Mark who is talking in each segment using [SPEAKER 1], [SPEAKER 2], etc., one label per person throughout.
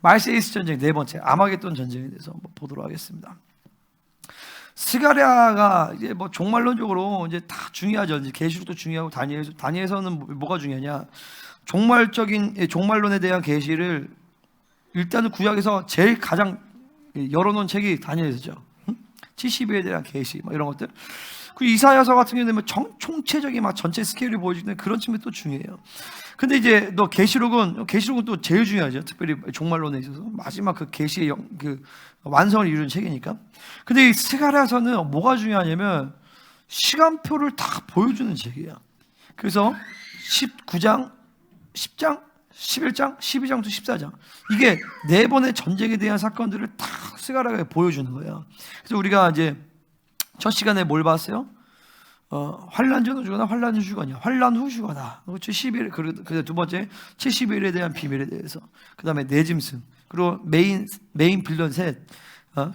[SPEAKER 1] 말세이스 전쟁 네 번째 아마겟돈 전쟁에 대해서 한번 보도록 하겠습니다. 스가랴가 이제 뭐 종말론적으로 이제 다 중요하죠. 이제 계시록도 중요하고 다니엘서는 뭐가 중요하냐? 종말론에 대한 계시를 일단은 구약에서 제일 가장 열어놓은 책이 다니엘서죠. 70일에 대한 계시 뭐 이런 것들. 그 이사야서 같은 경우는 총체적인 막 전체 스케일을 보여주는 그런 측면이 또 중요해요. 근데 이제 계시록은 또 제일 중요하죠. 특별히 종말론에 있어서 마지막 그 계시의 그 완성을 이루는 책이니까. 근데 이 스가랴서는 뭐가 중요하냐면 시간표를 다 보여주는 책이에요. 그래서 19장, 10장, 11장, 12장부터 14장 이게 네 번의 전쟁에 대한 사건들을 다 스가랴가 보여주는 거예요. 그래서 우리가 이제 첫 시간에 뭘 봤어요? 환란 전후 주거나 환란 후 주거냐, 환란 후 주거나. 그렇죠. 11, 그 두 번째 70일에 대한 비밀에 대해서. 그 다음에 네 짐승, 그리고 메인 빌런 셋,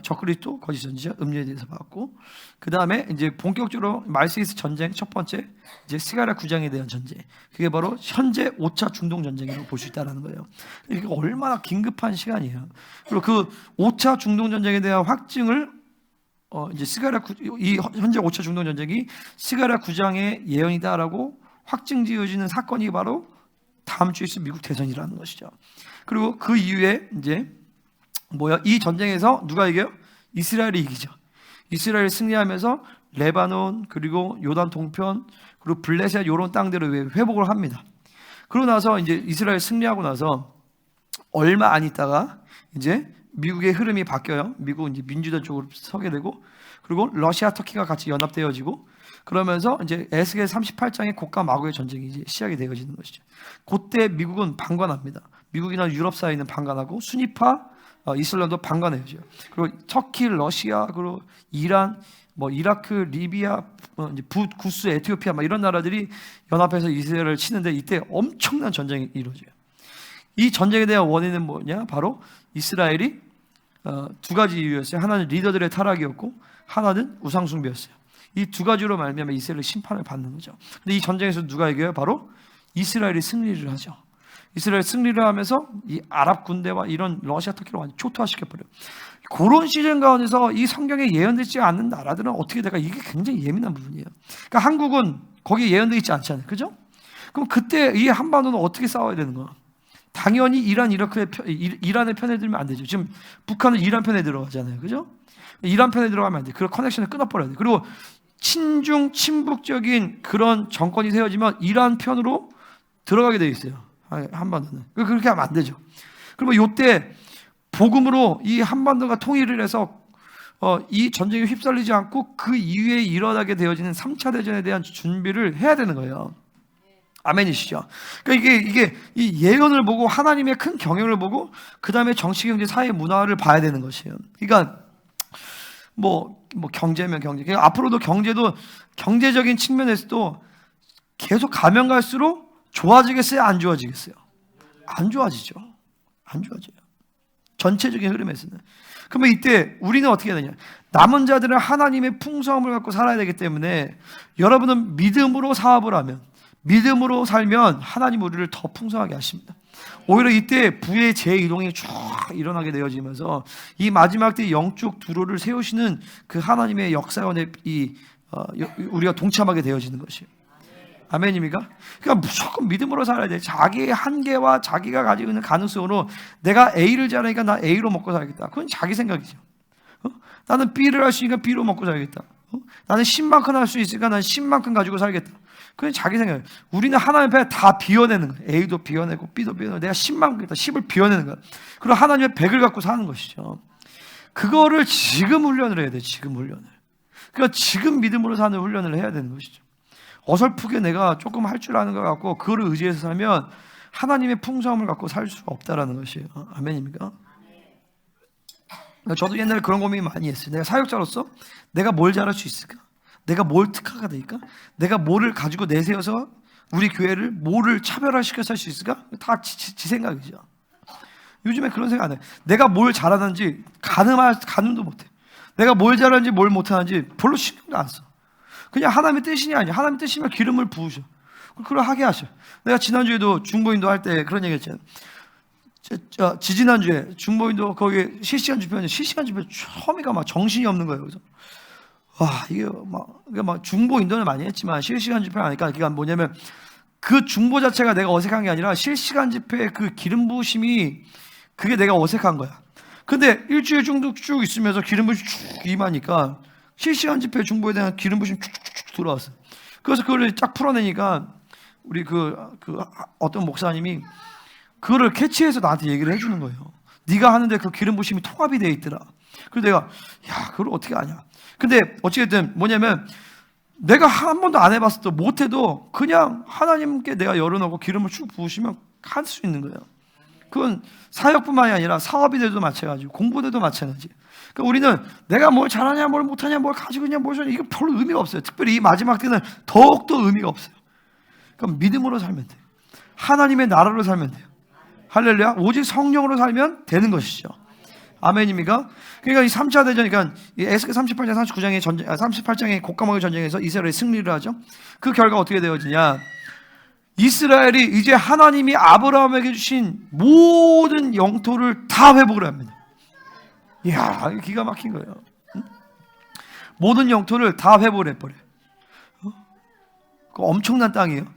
[SPEAKER 1] 적그리스도 거짓 선지자, 음료에 대해서 봤고, 그 다음에 이제 본격적으로 말세이스 전쟁 첫 번째 이제 스가랴 9장에 대한 전쟁. 그게 바로 현재 5차 중동 전쟁이라고 볼 수 있다는 거예요. 이게 얼마나 긴급한 시간이에요. 그리고 그 5차 중동 전쟁에 대한 확증을 이제 이 현재 5차 중동 전쟁이 스가랴 9장의 예언이다라고 확증지어지는 사건이 바로 다음 주에 있을 미국 대선이라는 것이죠. 그리고 그 이후에 이제 이 전쟁에서 누가 이겨요? 이스라엘이 이기죠. 이스라엘이 승리하면서 레바논 그리고 요단 동편 그리고 블레셋 이런 땅들을 회복을 합니다. 그러고 나서 이제 이스라엘 승리하고 나서 얼마 안 있다가 이제 미국의 흐름이 바뀌어요. 미국 이제 민주당 쪽으로 서게 되고, 그리고 러시아, 터키가 같이 연합되어지고, 그러면서 이제 에스겔 38장의 곡과 마고의 전쟁이 이제 시작이 되어지는 것이죠. 그때 미국은 방관합니다. 미국이나 유럽 사이는 방관하고 순위파 이슬람도 방관해야죠. 그리고 터키, 러시아, 그리고 이란, 이라크, 리비아, 이제 구스, 에티오피아 이런 나라들이 연합해서 이스라엘을 치는데 이때 엄청난 전쟁이 이루어져요. 이 전쟁에 대한 원인은 뭐냐? 바로 이스라엘이 두 가지 이유였어요. 하나는 리더들의 타락이었고, 하나는 우상숭배였어요. 이 두 가지로 말미암아 이스라엘이 심판을 받는 거죠. 근데 이 전쟁에서 누가 이겨요? 바로 이스라엘이 승리를 하죠. 이스라엘 승리를 하면서 이 아랍 군대와 이런 러시아, 터키를 완전 초토화시켜버려요. 그런 시즌 가운데서 이 성경에 예언되지 않는 나라들은 어떻게 될까? 이게 굉장히 예민한 부분이에요. 그러니까 한국은 거기에 예언되어 있지 않잖아요. 그죠? 그럼 그때 이 한반도는 어떻게 싸워야 되는 거야? 당연히 이란의 편에 들면 안 되죠. 지금 북한은 이란 편에 들어가잖아요. 그죠? 이란 편에 들어가면 안 돼. 그 커넥션을 끊어버려야 돼. 그리고 친중친북적인 그런 정권이 세워지면 이란 편으로 들어가게 돼 있어요. 한반도는. 그렇게 하면 안 되죠. 그리고 이때 복음으로 이 한반도가 통일을 해서 이 전쟁에 휩쓸리지 않고 그 이후에 일어나게 되어지는 3차 대전에 대한 준비를 해야 되는 거예요. 아멘이시죠? 그러니까 이게 이 예언을 보고 하나님의 큰 경영을 보고 그 다음에 정치, 경제, 사회, 문화를 봐야 되는 것이에요. 그러니까 경제면 경제. 그러니까 앞으로도 경제적인 측면에서도 계속 가면 갈수록 좋아지겠어요? 안 좋아지겠어요? 안 좋아지죠. 안 좋아져요. 전체적인 흐름에서는. 그러면 이때 우리는 어떻게 해야 되냐? 남은 자들은 하나님의 풍성함을 갖고 살아야 되기 때문에 여러분은 믿음으로 사업을 하면, 믿음으로 살면 하나님 우리를 더 풍성하게 하십니다. 오히려 이때 부의 재이동이 쭉 일어나게 되어지면서 이 마지막 때 영적 두로를 세우시는 그 하나님의 역사원에 우리가 동참하게 되어지는 것이에요. 아멘입니까? 그러니까 무조건 믿음으로 살아야 돼. 자기의 한계와 자기가 가지고 있는 가능성으로 내가 A를 잘하니까 나 A로 먹고 살겠다. 그건 자기 생각이죠. 나는 B를 할 수 있으니까 B로 먹고 살겠다. 나는 10만큼 할 수 있으니까 나는 10만큼 가지고 살겠다. 그건 자기 생각이에요. 우리는 하나님 앞에 다 비워내는 거예요. A도 비워내고 B도 비워내고 내가 10만큼 있다. 10을 비워내는 거예요. 그리고 하나님의 100을 갖고 사는 것이죠. 그거를 지금 훈련을 해야 돼요. 지금 훈련을. 그러니까 지금 믿음으로 사는 훈련을 해야 되는 것이죠. 어설프게 내가 조금 할 줄 아는 것 같고 그거를 의지해서 살면 하나님의 풍성함을 갖고 살 수가 없다라는 것이에요. 아멘입니까? 저도 옛날에 그런 고민 많이 했어요. 내가 사역자로서 내가 뭘 잘할 수 있을까? 내가 뭘 특화가 될까? 내가 뭐를 가지고 내세워서 우리 교회를 뭐를 차별화시켜서 할 수 있을까? 다 지 생각이죠. 요즘에 그런 생각 안 해요. 내가 뭘 잘하는지 가늠도 못해. 내가 뭘 잘하는지 뭘 못하는지 별로 신경도 안 써. 그냥 하나님의 뜻이냐 아니야. 하나님의 뜻이면 기름을 부으셔. 그걸 하게 하셔. 내가 지난주에도 중보인도 할 때 그런 얘기 했잖아요. 지지난주에 중보인도 거기 실시간 집회였는데 실시간 집회 처음이가 막 정신이 없는 거예요. 그래서 이게 막 중보 인도는 많이 했지만 실시간 집회 하니까 그게 뭐냐면 그 중보 자체가 내가 어색한 게 아니라 실시간 집회의 그 기름 부으심이 그게 내가 어색한 거야. 근데 일주일 정도 쭉 있으면서 기름 부으심이 쭉 임하니까 실시간 집회 중보에 대한 기름 부으심이 쭉쭉쭉 들어왔어요. 그래서 그걸 쫙 풀어내니까 우리 어떤 목사님이 그거를 캐치해서 나한테 얘기를 해주는 거예요. 네가 하는데 그 기름 부으심이 통합이 돼 있더라. 그래서 내가 그걸 어떻게 아냐. 근데 어찌됐든 뭐냐면 내가 한 번도 안 해봤어도 못해도 그냥 하나님께 내가 열어놓고 기름을 쭉 부으시면 할 수 있는 거예요. 그건 사역뿐만이 아니라 사업이돼도 마찬가지고 공부돼도 마찬가지. 그러니까 우리는 내가 뭘 잘하냐 뭘 못하냐 뭘 가지고 있냐 뭘 이거 별로 의미가 없어요. 특별히 이 마지막 때는 더욱더 의미가 없어요. 그럼 믿음으로 살면 돼요. 하나님의 나라로 살면 돼요. 할렐루야. 오직 성령으로 살면 되는 것이죠. 아멘입니까? 그러니까 이 3차 대전, 그러니까 에스겔 38장, 39장의 전쟁, 38장의 곡가먹의 전쟁에서 이스라엘이 승리를 하죠. 그 결과 어떻게 되어지냐? 이스라엘이 이제 하나님이 아브라함에게 주신 모든 영토를 다 회복을 합니다. 이야, 기가 막힌 거예요. 응? 모든 영토를 다 회복을 해버려요. 그 엄청난 땅이에요.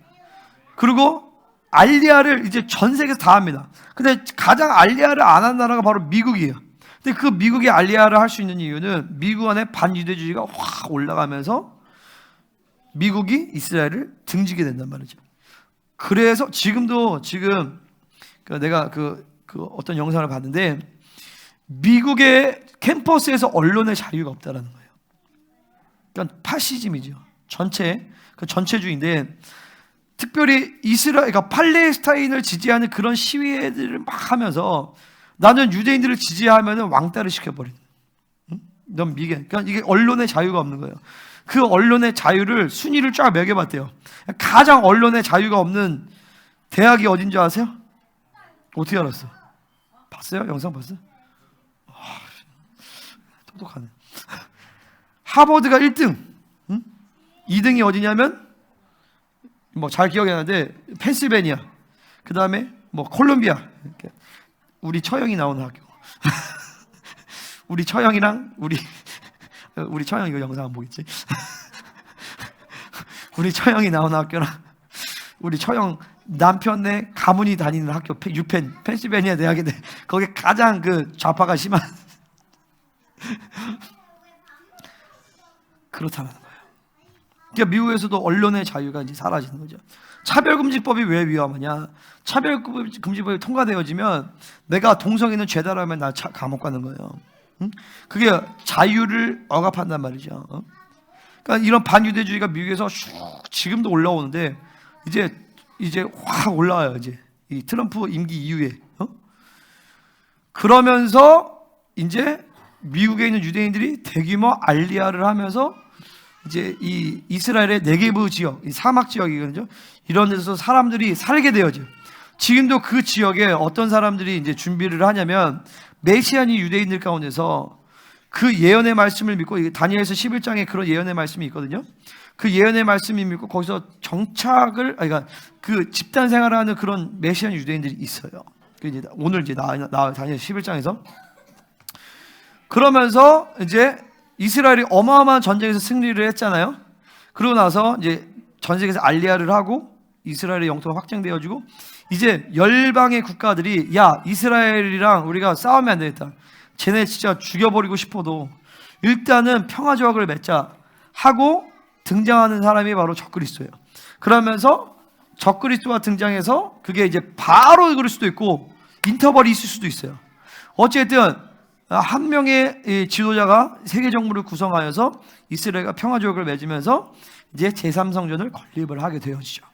[SPEAKER 1] 그리고 알리아를 이제 전 세계에서 다 합니다. 근데 가장 알리아를 안 한 나라가 바로 미국이에요. 근데 그 미국이 알리아를 할 수 있는 이유는 미국 안에 반유대주의가 확 올라가면서 미국이 이스라엘을 등지게 된단 말이죠. 그래서 지금 내가 어떤 영상을 봤는데 미국의 캠퍼스에서 언론의 자유가 없다라는 거예요. 그러니까 파시즘이죠. 전체주의인데 특별히 그러니까 팔레스타인을 지지하는 그런 시위들을 막 하면서 나는 유대인들을 지지하면 왕따를 시켜버리는. 응? 넌 그러니까 이게 언론의 자유가 없는 거예요. 그 언론의 자유를 순위를 쫙 매겨봤대요. 가장 언론의 자유가 없는 대학이 어딘지 아세요? 어떻게 알았어? 봤어요? 영상 봤어요? 똑똑하네. 하버드가 1등, 응? 2등이 어디냐면 잘 기억이 안 나는데 펜실베니아, 그 다음에 콜롬비아. 우리 처형이 나오는 학교. 우리 처형이랑 우리 처형 이거 영상 안 보겠지? 우리 처형이 나오는 학교랑 우리 처형 남편의 가문이 다니는 학교 유펜 펜실베니아 대학인데 거기 가장 좌파가 심한 그렇다는 거예요. 그러니까 미국에서도 언론의 자유가 이제 사라지는 거죠. 차별금지법이 왜 위험하냐? 차별금지법이 통과되어지면 내가 동성애는 죄다라면 나 감옥 가는 거예요. 응? 그게 자유를 억압한단 말이죠. 그러니까 이런 반유대주의가 미국에서 지금도 올라오는데 이제 확 올라와요. 이제 이 트럼프 임기 이후에. 그러면서 이제 미국에 있는 유대인들이 대규모 알리아를 하면서 이제 이 이스라엘의 네게브 지역, 이 사막 지역이거든요. 이런 데서 사람들이 살게 되어져. 지금도 그 지역에 어떤 사람들이 이제 준비를 하냐면 메시아니 유대인들 가운데서 그 예언의 말씀을 믿고 다니엘서 11장에 그런 예언의 말씀이 있거든요. 그 예언의 말씀이 믿고 거기서 그러니까 그 집단 생활을 하는 그런 메시아니 유대인들이 있어요. 오늘 이제 다니엘 11장에서 그러면서 이제 이스라엘이 어마어마한 전쟁에서 승리를 했잖아요. 그러고 나서 이제 전 세계에서 알리아를 하고 이스라엘의 영토가 확장되어지고 이제 열방의 국가들이 이스라엘이랑 우리가 싸우면 안 되겠다. 쟤네 진짜 죽여버리고 싶어도 일단은 평화조약을 맺자 하고 등장하는 사람이 바로 적그리스도예요. 그러면서 적그리스도가 등장해서 그게 이제 바로 그럴 수도 있고 인터벌이 있을 수도 있어요. 어쨌든 한 명의 지도자가 세계 정부를 구성하여서 이스라엘과 평화조약을 맺으면서 이제 제3성전을 건립을 하게 되어지죠.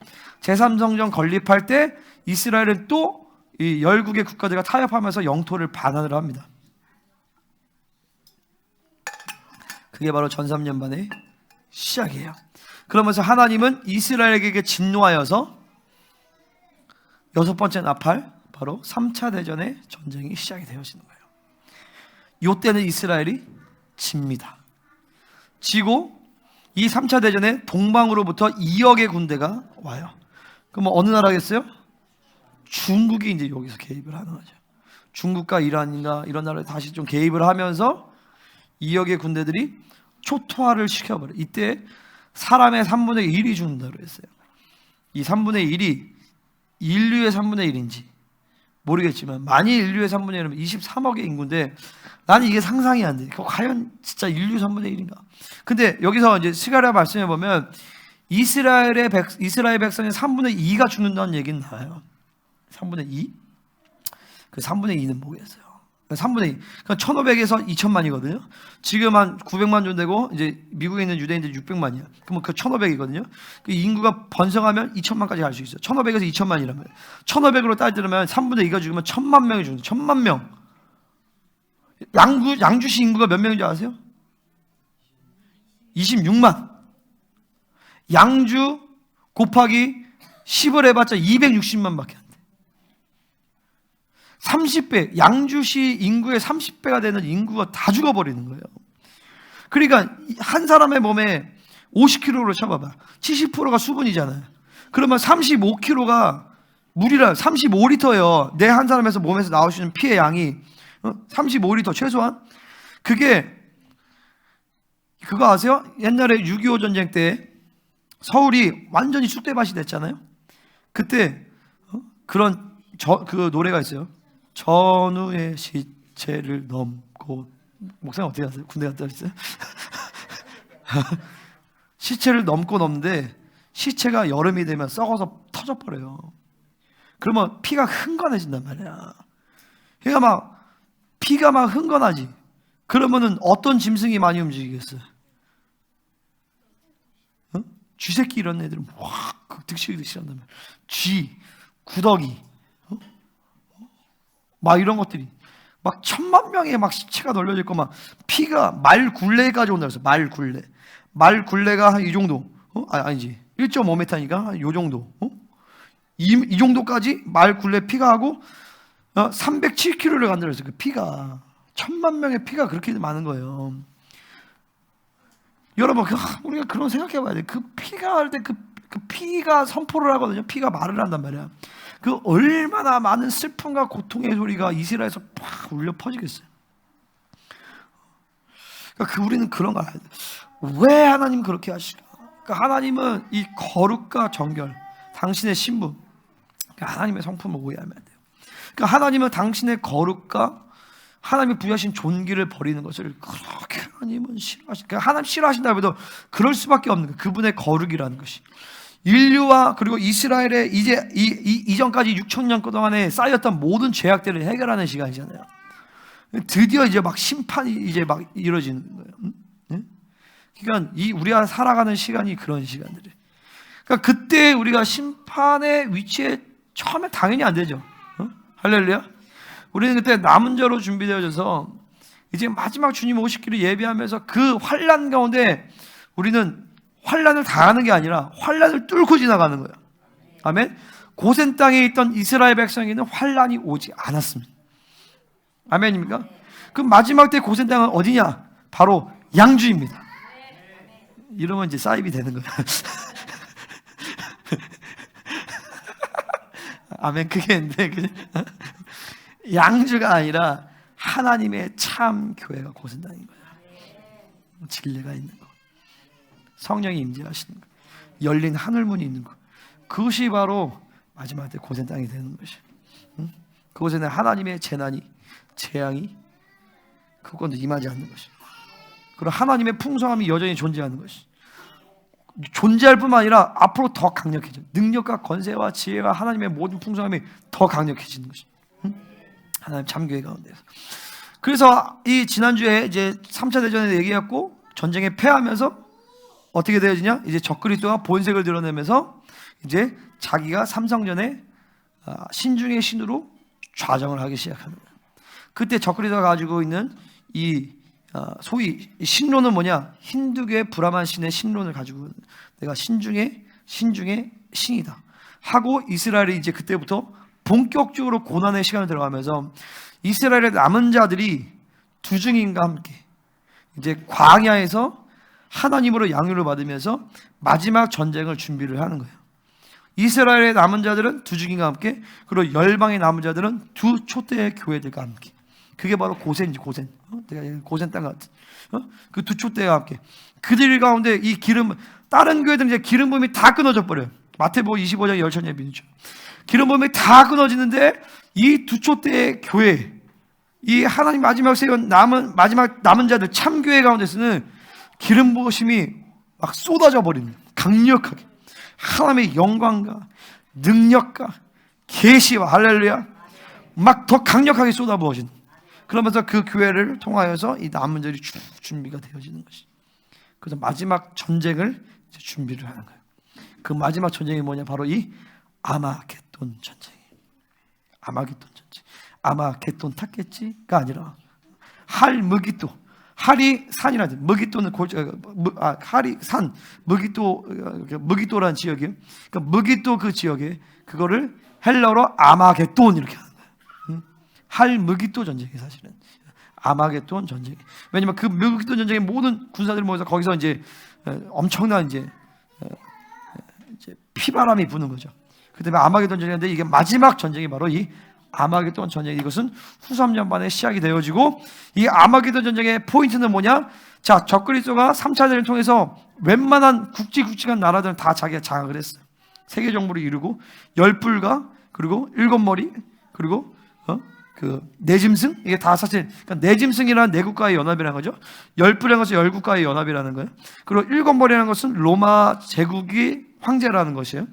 [SPEAKER 1] 제3성전 건립할 때 이스라엘은 또 이 열국의 국가들과 타협하면서 영토를 반환을 합니다. 그게 바로 전 3년반의 시작이에요. 그러면서 하나님은 이스라엘에게 진노하여서 6번째 나팔, 바로 3차 대전의 전쟁이 시작이 되어지는 거예요. 이때는 이스라엘이 집니다. 지고 이 3차 대전에 동방으로부터 2억의 군대가 와요. 그럼 어느 나라겠어요? 중국이 이제 여기서 개입을 하는 거죠. 중국과 이란인가 이런 나라에 다시 좀 개입을 하면서 이역의 군대들이 초토화를 시켜버려요. 이때 사람의 3분의 1이 죽는다고 했어요. 이 3분의 1이 인류의 3분의 1인지 모르겠지만, 만일 인류의 3분의 1이면 23억의 인구인데 나는 이게 상상이 안 돼. 과연 진짜 인류 3분의 1인가? 근데 여기서 이제 스가랴 말씀해 보면 이스라엘 백성의 3분의 2가 죽는다는 얘기는 나와요. 3분의 2? 그 3분의 2는 뭐겠어요? 3분의 2. 그러니까 1500에서 2000만이거든요. 지금 한 900만 정도 되고, 이제 미국에 있는 유대인들이 600만이야. 그러면 그 1500이거든요. 그 인구가 번성하면 2000만까지 갈 수 있어요. 1500에서 2000만이라면. 1500으로 따지면 3분의 2가 죽으면 1000만 명이 죽는, 1000만 명. 양주시 인구가 몇 명인지 아세요? 26만. 양주 곱하기 10을 해봤자 260만 밖에 안 돼. 30배, 양주시 인구의 30배가 되는 인구가 다 죽어버리는 거예요. 그러니까 한 사람의 몸에 50kg로 쳐봐봐. 70%가 수분이잖아요. 그러면 35kg가 물이라, 35리터예요. 내 한 사람에서 몸에서 나올 수 있는 피의 양이 35리터 최소한. 그거 아세요? 옛날에 6.25 전쟁 때 서울이 완전히 쑥대밭이 됐잖아요. 그때 그 노래가 있어요. 전우의 시체를 넘고, 목사님 어떻게 하세요? 군대 갔다 오셨어요? 시체를 넘는데 시체가 여름이 되면 썩어서 터져버려요. 그러면 피가 흥건해진단 말이야. 그러니까 피가 흥건하지. 그러면은 어떤 짐승이 많이 움직이겠어요? 쥐새끼 이런 애들은 확 득실득실 한단 말이야. 쥐, 구더기, 이런 것들이 1000만 명의 시체가 널려져 있고, 피가 말굴레까지 온다 그랬어. 말굴레가 한 이 정도, 아니지, 1.5m니까 요 정도, 이 정도까지 말굴레 피가 하고 307kg를 간다 그랬어. 그 피가 1000만 명의 피가 그렇게 많은 거예요. 여러분, 우리가 그런 생각해 봐야 돼. 그 피가 할 때 그 피가 선포를 하거든요. 피가 말을 한단 말이야. 그 얼마나 많은 슬픔과 고통의 소리가 이스라엘에서 팍 울려 퍼지겠어요. 그러니까 우리는 그런 걸 알아야 돼. 왜 하나님 그렇게 하실까? 그러니까 하나님은 이 거룩과 정결, 당신의 신분, 그러니까 하나님의 성품을 오해하면 안 돼요. 그러니까 하나님은 당신의 거룩과 하나님이 부여하신 존귀를 버리는 것을 그렇게 하나님은 싫어하신다. 그러니까 하나님 싫어하신다고 해도 그럴 수밖에 없는 거예요. 그분의 거룩이라는 것이. 인류와 그리고 이스라엘의 이제 이전까지 6,000년 동안에 쌓였던 모든 죄악들을 해결하는 시간이잖아요. 드디어 이제 심판이 이제 이루어지는 거예요. 그러니까 우리가 살아가는 시간이 그런 시간들이에요. 그러니까 그때 우리가 심판의 위치에 처음에 당연히 안 되죠. 할렐루야. 우리는 그때 남은 자로 준비되어져서 이제 마지막 주님 오시기를 예비하면서 그 환난 가운데 우리는 환난을 당하는 게 아니라 환난을 뚫고 지나가는 거예요. 아멘. 고센 땅에 있던 이스라엘 백성에게는 환난이 오지 않았습니다. 아멘입니까? 그 마지막 때 고센 땅은 어디냐? 바로 양주입니다. 이러면 이제 사입이 되는 거예요. 아멘. 그게 있는데 양주가 아니라 하나님의 참 교회가 고센 땅인 거예요. 진리가 있는 거, 성령이 임재하시는 거, 열린 하늘문이 있는 거, 그것이 바로 마지막 때 고센 땅이 되는 것이. 그곳에는 하나님의 재앙이 그것도 임하지 않는 것이. 그리고 하나님의 풍성함이 여전히 존재하는 것이. 존재할 뿐만 아니라 앞으로 더 강력해져. 능력과 권세와 지혜와 하나님의 모든 풍성함이 더 강력해지는 것이. 하나님 참교회 가운데서. 그래서 이 지난주에 이제 3차 대전에 얘기했고, 전쟁에 패하면서 어떻게 되어지냐? 이제 적그리스도가 본색을 드러내면서 이제 자기가 삼성전에 신중의 신으로 좌정을 하기 시작합니다. 그때 적그리스도가 가지고 있는 이 소위 신론은 뭐냐? 힌두교의 브라만 신의 신론을 가지고 내가 신중의 신이다 하고, 이스라엘이 이제 그때부터 본격적으로 고난의 시간을 들어가면서 이스라엘의 남은 자들이 두 증인과 함께 이제 광야에서 하나님으로 양육을 받으면서 마지막 전쟁을 준비를 하는 거예요. 이스라엘의 남은 자들은 두 증인과 함께, 그리고 열방의 남은 자들은 두 촛대의 교회들과 함께. 그게 바로 고센이지, 고센. 고센 땅 같은. 그 두 촛대와 함께. 그들 가운데 이 기름, 다른 교회들은 이제 기름 부음이 다 끊어져 버려요. 마태복음 25장 열천 예비죠. 기름 부음이 다 끊어지는데 이 두 촛대의 교회, 이 하나님 마지막 세운 마지막 남은 자들 참교회 가운데서는 기름 부으심이 막 쏟아져 버립니다. 강력하게 하나님의 영광과 능력과 계시와 할렐루야 막 더 강력하게 쏟아 부어진. 그러면서 그 교회를 통하여서 이 남은 자들이 준비가 되어지는 것이. 그래서 마지막 전쟁을 준비를 하는 거예요. 그 마지막 전쟁이 뭐냐? 바로 이 아마겟돈 전쟁이에요. 아마겟돈 전쟁. 아마겟돈 탔겠지가 아니라 할무기또. 할이 산이라지. 무기또는 할이 산. 무기또라는 지역이에요. 그러니까 무기또 그 지역에 그거를 헬라어로 아마겟돈 이렇게 하는 거예요. 할무기또 전쟁이 사실은 아마겟돈 전쟁. 왜냐면 그 무기또 전쟁의 모든 군사들이 모여서 거기서 이제 엄청난 이제 피바람이 부는 거죠. 그다음에 아마겟돈 전쟁인데 이게 마지막 전쟁이 바로 이 아마겟돈 전쟁. 이것은 후 3년 만에 시작이 되어지고, 이 아마겟돈 전쟁의 포인트는 뭐냐? 자, 적그리스도가 3차 대전을 통해서 웬만한 굵직굵직한 나라들은 다 자기가 장악을 했어요. 세계 정부를 이루고 10뿔과 그리고 7머리 그리고 그 내짐승, 이게 다 사실 그러니까 내짐승이라는 네 국가의 연합이라는 거죠. 10뿔이라는 것은 10국가의 연합이라는 거예요. 그리고 7머리라는 것은 로마 제국이 황제라는 것이에요.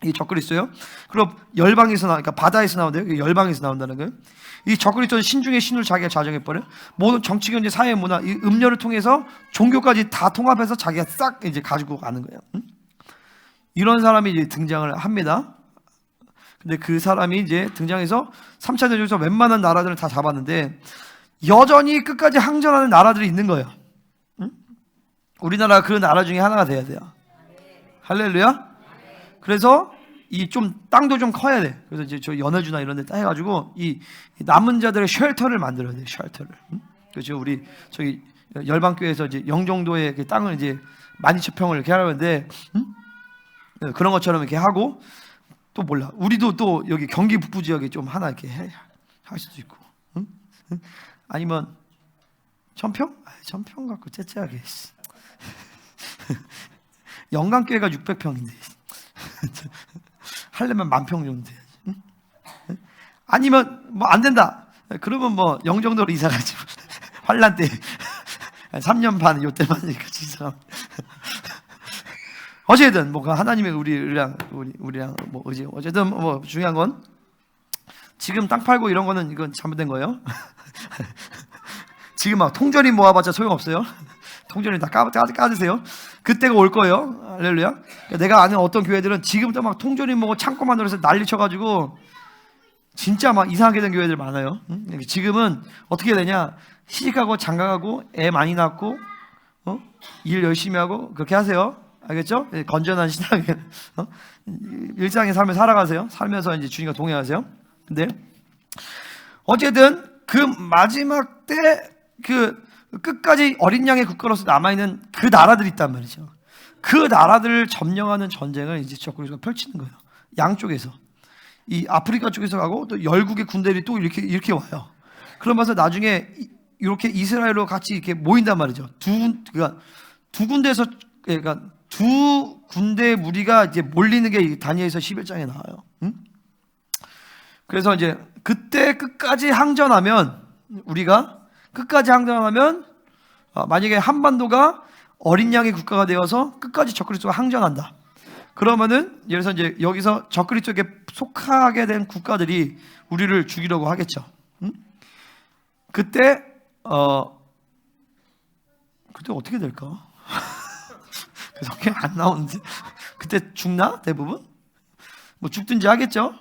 [SPEAKER 1] 이 적그리스도요. 그리고 열방에서 그러니까 바다에서 나온대요. 열방에서 나온다는 거예요. 이 적그리스도는 신중의 신을 자기가 자정해 버려. 모든 정치, 경제, 사회, 문화, 이 음료를 통해서 종교까지 다 통합해서 자기가 싹 이제 가지고 가는 거예요. 이런 사람이 이제 등장을 합니다. 근데 그 사람이 이제 등장해서 3차 대전에서 웬만한 나라들을 다 잡았는데 여전히 끝까지 항전하는 나라들이 있는 거예요. 우리나라가 그 나라 중에 하나가 돼야 돼요. 할렐루야. 그래서 이 좀 땅도 좀 커야 돼. 그래서 이제 저 연해주나 이런 데 해가지고 이 남은 자들의 쉘터를 만들어야 돼. 쉘터를. 그렇죠. 우리 저기 열방교회에서 이제 영종도의 그 땅을 이제 12,000평을 이렇게 하려는데 그런 것처럼 이렇게 하고, 또 몰라. 우리도 또 여기 경기 북부 지역에 좀 하나 이렇게 할 수도 있고. 아니면 1,000평? 1,000평 갖고 째째하게. 영광교회가 600평인데 하려면 10,000평 정도 돼야지. 아니면 뭐 안 된다. 그러면 뭐 영종도로 이사 가지. 환란 때 3년 반 요때만 같이 이사. 어쨌든 뭐 하나님의 우리랑 뭐 의지. 어쨌든 뭐 중요한 건 지금 땅 팔고 이런 거는 이건 잘못된 거예요. 지금 막 통전이 모아봤자 소용없어요. 통전이 다 까드세요. 그때가 올 거예요. 할렐루야. 내가 아는 어떤 교회들은 지금부터 막 통전이 모고 창고 만들어서 난리 쳐가지고 진짜 막 이상하게 된 교회들 많아요. 지금은 어떻게 되냐? 시집가고 장가가고 애 많이 낳고 일 열심히 하고 그렇게 하세요. 알겠죠? 건전한 신앙에 일상의 삶을 살아가세요. 살면서 이제 주님과 동행하세요. 근데 어쨌든 그 마지막 때 그 끝까지 어린 양의 국가로서 남아있는 그 나라들이 있단 말이죠. 그 나라들을 점령하는 전쟁을 이제 적그리스도가 펼치는 거예요. 양쪽에서. 이 아프리카 쪽에서 가고 또 열국의 군대들이 또 이렇게 와요. 그러면서 나중에 이렇게 이스라엘로 같이 이렇게 모인단 말이죠. 그러니까 두 군데에서, 그러니까 두 군대의 무리가 이제 몰리는 게 다니엘서 11장에 나와요. 그래서 이제 그때 끝까지 항전하면, 우리가 끝까지 항전하면 만약에 한반도가 어린 양의 국가가 되어서 끝까지 적그리스도가 항전한다. 그러면은 예를 들어서 이제 여기서 적그리스도에게 속하게 된 국가들이 우리를 죽이려고 하겠죠. 그때 어떻게 될까? 성경에 안 나오는데 그때 죽나? 대부분? 뭐 죽든지 하겠죠.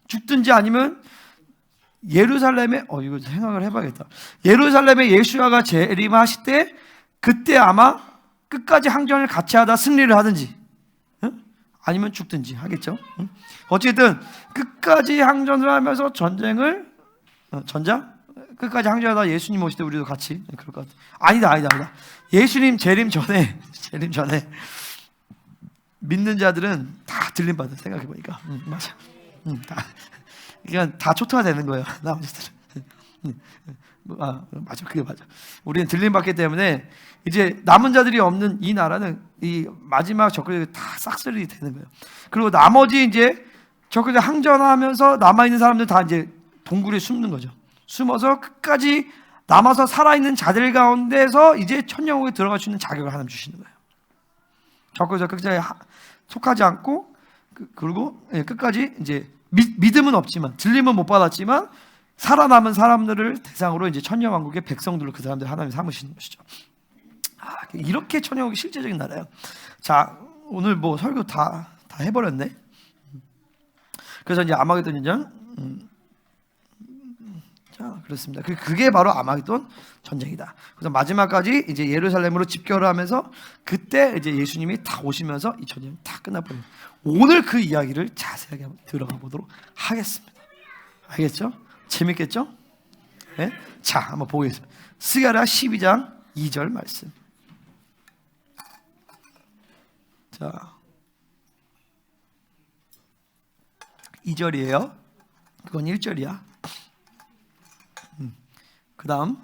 [SPEAKER 1] 죽든지 아니면 예루살렘에 이거 생각을 해봐야겠다. 예루살렘에 예수야가 재림하실 때 그때 아마 끝까지 항전을 같이 하다 승리를 하든지 아니면 죽든지 하겠죠. 어쨌든 끝까지 항전을 하면서 전쟁을 끝까지 항전하다 예수님 오실 때 우리도 같이 그럴 것 같아. 아니다. 예수님 재림 전에 믿는 자들은 다 들림받아. 생각해보니까 맞아. 그러니까 다 초토화 되는 거예요. 나머지들은. 맞아, 그게 맞아. 우리는 들림받기 때문에 이제 남은 자들이 없는 이 나라는 이 마지막 적그리스도 다 싹쓸이 되는 거예요. 그리고 나머지 이제 적그리스도 항전하면서 남아 있는 사람들 다 이제 동굴에 숨는 거죠. 숨어서 끝까지 남아서 살아있는 자들 가운데서 이제 천년국에 들어갈 수 있는 자격을 하나님 주시는 거예요. 적그리스도 끝까지 속하지 않고 그리고 끝까지 이제 믿음은 없지만 들림은 못 받았지만 살아남은 사람들을 대상으로 이제 천년왕국의 백성들로 그 사람들 하나님 삼으시는 것이죠. 이렇게 천년왕국이 실제적인 나라예요. 자, 오늘 뭐 설교 다 해버렸네. 그래서 이제 아마겟돈 전쟁, 자, 그렇습니다. 그게 바로 아마겟돈 전쟁이다. 그래서 마지막까지 이제 예루살렘으로 집결을 하면서 그때 이제 예수님이 다 오시면서 이 전쟁이 다 끝나버려요. 오늘 그 이야기를 자세하게 한번 들어가 보도록 하겠습니다. 알겠죠? 재밌겠죠? 네? 자, 한번 보겠습니다. 스가랴 12장 2절 말씀. 자, 2절이에요. 그건 1절이야. 그 다음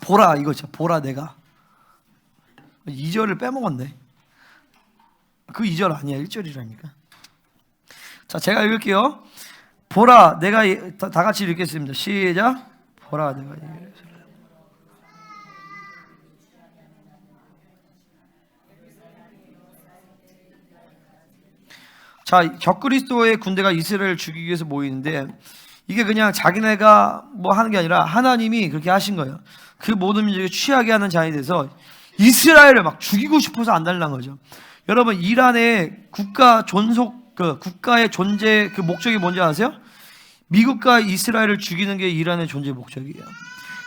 [SPEAKER 1] 보라, 이거죠. 보라 내가 2절을 빼먹었네. 그 2절 아니야, 1절이라니까. 자, 제가 읽을게요. 보라 내가, 다 같이 읽겠습니다. 시작. 보라 내가 자, 적그리스도의 군대가 이스라엘을 죽이기 위해서 모이는데 이게 그냥 자기네가 뭐 하는 게 아니라 하나님이 그렇게 하신 거예요. 그 모든 민족이 취하게 하는 자에 대해서 이스라엘을 막 죽이고 싶어서 안달난 거죠. 여러분, 이란의 국가 존속, 국가의 존재 그 목적이 뭔지 아세요? 미국과 이스라엘을 죽이는 게 이란의 존재 목적이에요.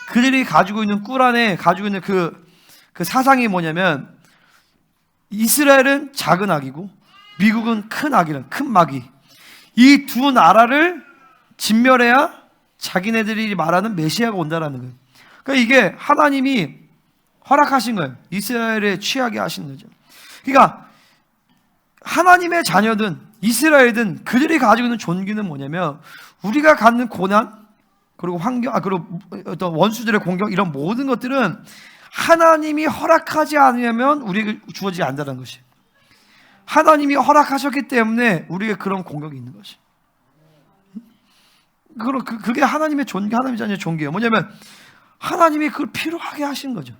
[SPEAKER 1] 그들이 가지고 있는 꿀 안에 가지고 있는 그 사상이 뭐냐면 이스라엘은 작은 악이고 미국은 큰 악이란, 큰 마귀. 이 두 나라를 진멸해야 자기네들이 말하는 메시아가 온다라는 거예요. 그러니까 이게 하나님이 허락하신 거예요. 이스라엘에 취하게 하신 거죠. 그러니까 하나님의 자녀든 이스라엘든 그들이 가지고 있는 존귀는 뭐냐면 우리가 갖는 고난 그리고 환경, 그리고 어떤 원수들의 공격, 이런 모든 것들은 하나님이 허락하지 않으면 우리에게 주어지지 않는다는 것이. 하나님이 허락하셨기 때문에 우리에게 그런 공격이 있는 것이. 그게 하나님의 존귀, 하나님의 자녀의 존귀예요. 뭐냐면 하나님이 그걸 필요하게 하신 거죠.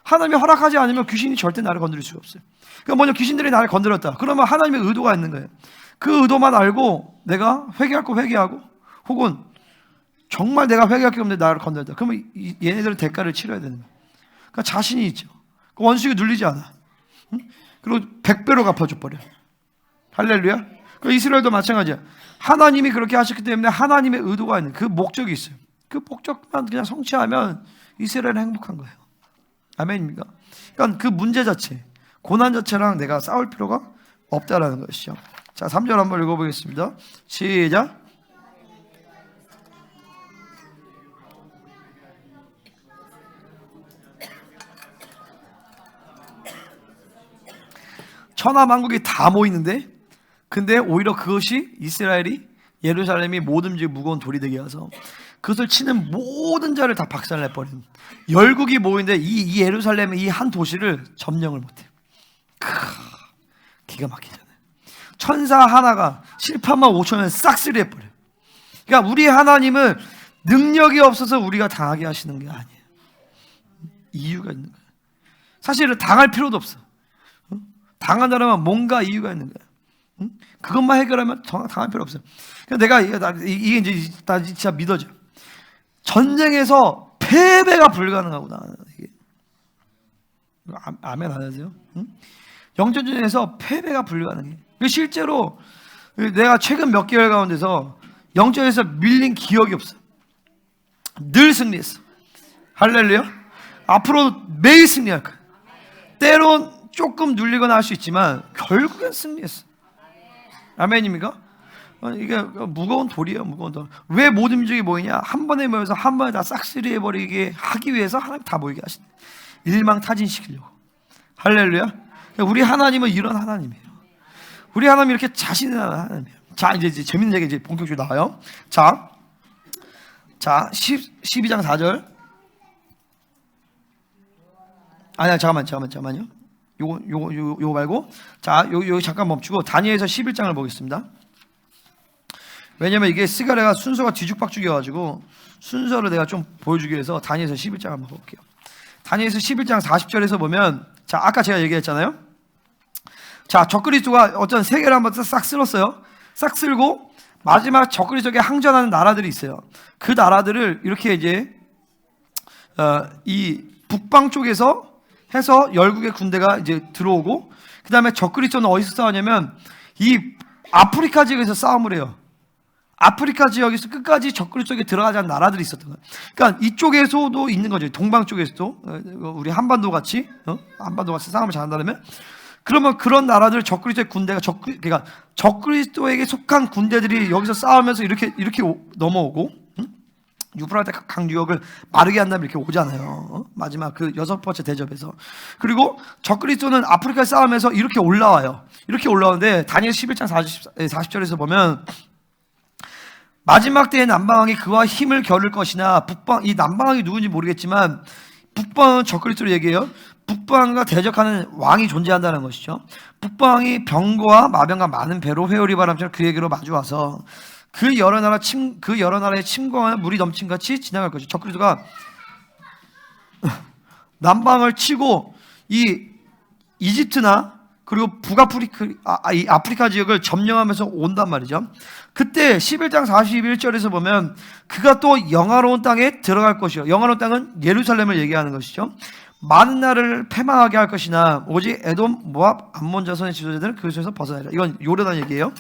[SPEAKER 1] 하나님이 허락하지 않으면 귀신이 절대 나를 건드릴 수가 없어요. 그러니까 뭐냐, 귀신들이 나를 건드렸다. 그러면 하나님의 의도가 있는 거예요. 그 의도만 알고 내가 회개할 거 회개하고, 혹은 정말 내가 회개할 게 없는데 나를 건드렸다. 그러면 얘네들은 대가를 치러야 되는 거예요. 그러니까 자신이 있죠. 그 원수에게 눌리지 않아. 그리고 100배로 갚아줘 버려. 할렐루야. 그 이스라엘도 마찬가지야. 하나님이 그렇게 하셨기 때문에 하나님의 의도가 있는 그 목적이 있어요. 그 목적만 그냥 성취하면 이스라엘은 행복한 거예요. 아멘입니까? 그러니까 그 문제 자체, 고난 자체랑 내가 싸울 필요가 없다라는 것이죠. 자, 3절 한번 읽어보겠습니다. 시작. 천하만국이 다 모이는데, 근데 오히려 그것이 이스라엘이, 예루살렘이 모든 지 무거운 돌이 되게 해서 그것을 치는 모든 자를 다 박살내버린 열국이 모이는데 이 예루살렘의 이 한 도시를 점령을 못해요. 기가 막히잖아요. 천사 하나가 7,8만 5천을 싹쓸이 해버려요. 그러니까 우리 하나님은 능력이 없어서 우리가 당하게 하시는 게 아니에요. 이유가 있는 거예요. 사실은 당할 필요도 없어. 당한다면 뭔가 이유가 있는 거예요. 그것만 해결하면 당할 필요 없어요. 그러니까 이게 이제 나 진짜 믿어져. 전쟁에서 패배가 불가능하구나. 이게. 아멘 안 하세요? 영전전에서 패배가 불가능해. 실제로 내가 최근 몇 개월 가운데서 영전에서 밀린 기억이 없어. 늘 승리했어. 할렐루야. 앞으로 매일 승리할 거야. 때론 조금 눌리거나 할 수 있지만 결국엔 승리했어. 아멘입니까? 이게 무거운 돌이에요. 무거운 돌. 왜 모든 민족이 모이냐? 한 번에 모여서 한 번에 다 싹쓸이 해버리게 하기 위해서 하나님 다 모이게 하신다. 일망타진시키려고. 할렐루야. 우리 하나님은 이런 하나님이에요. 우리 하나님이 이렇게 자신 있는 하나님이에요. 자, 이제 재밌는 얘기 이제 본격적으로 나와요. 자, 12장 4절. 아니야, 잠깐만요. 요거 말고. 자, 요 잠깐 멈추고 다니엘서 11장을 보겠습니다. 왜냐면 이게 스가랴가 순서가 뒤죽박죽이어가지고 순서를 내가 좀 보여주기 위해서 다니엘서 11장 한번 볼게요. 다니엘서 11장 40절에서 보면, 자, 아까 제가 얘기했잖아요. 자, 적그리스도가 어떤 세계를 한번 싹 쓸었어요. 싹 쓸고 마지막 적그리스도에게 항전하는 나라들이 있어요. 그 나라들을 이렇게 이제 이 북방 쪽에서 해서 열국의 군대가 이제 들어오고, 그 다음에 적그리스도는 어디서 싸우냐면 이 아프리카 지역에서 싸움을 해요. 아프리카 지역에서 끝까지 적그리스도 쪽에 들어가지 않은 나라들이 있었던 거예요. 그러니까 이쪽에서도 있는 거죠. 동방 쪽에서도 우리 한반도 같이 한반도 같이 싸움을 잘한다면, 그러면 그런 나라들 적그리스도의 군대가 그러니까 적그리스도에게 속한 군대들이 여기서 싸우면서 이렇게 넘어오고, 유프라테 강유역을 마르게 한 다음에 이렇게 오잖아요. 마지막 그 6번째 대접에서. 그리고 적그리스도는 아프리카에 싸우면서 이렇게 올라와요. 이렇게 올라오는데 다니엘 11장 40절에서 보면, 마지막 때에 남방왕이 그와 힘을 겨룰 것이나 이 남방왕이 누군지 모르겠지만 북방은 적그리스도로 얘기해요. 북방과 대적하는 왕이 존재한다는 것이죠. 북방이 병거와 마병과 많은 배로 회오리 바람처럼 그에게로 마주와서 그 여러 나라의 침공하는 물이 넘친 같이 지나갈 것이죠. 적그리스도가 남방을 치고 이 이집트나 그리고 이 아프리카 지역을 점령하면서 온단 말이죠. 그때 11장 41절에서 보면 그가 또 영화로운 땅에 들어갈 것이요. 영화로운 땅은 예루살렘을 얘기하는 것이죠. 많은 나라를 패망하게 할 것이나 오직 에돔, 모압, 암몬 자손의 지도자들은 그것에서 벗어나리라. 이건 요르단 얘기예요.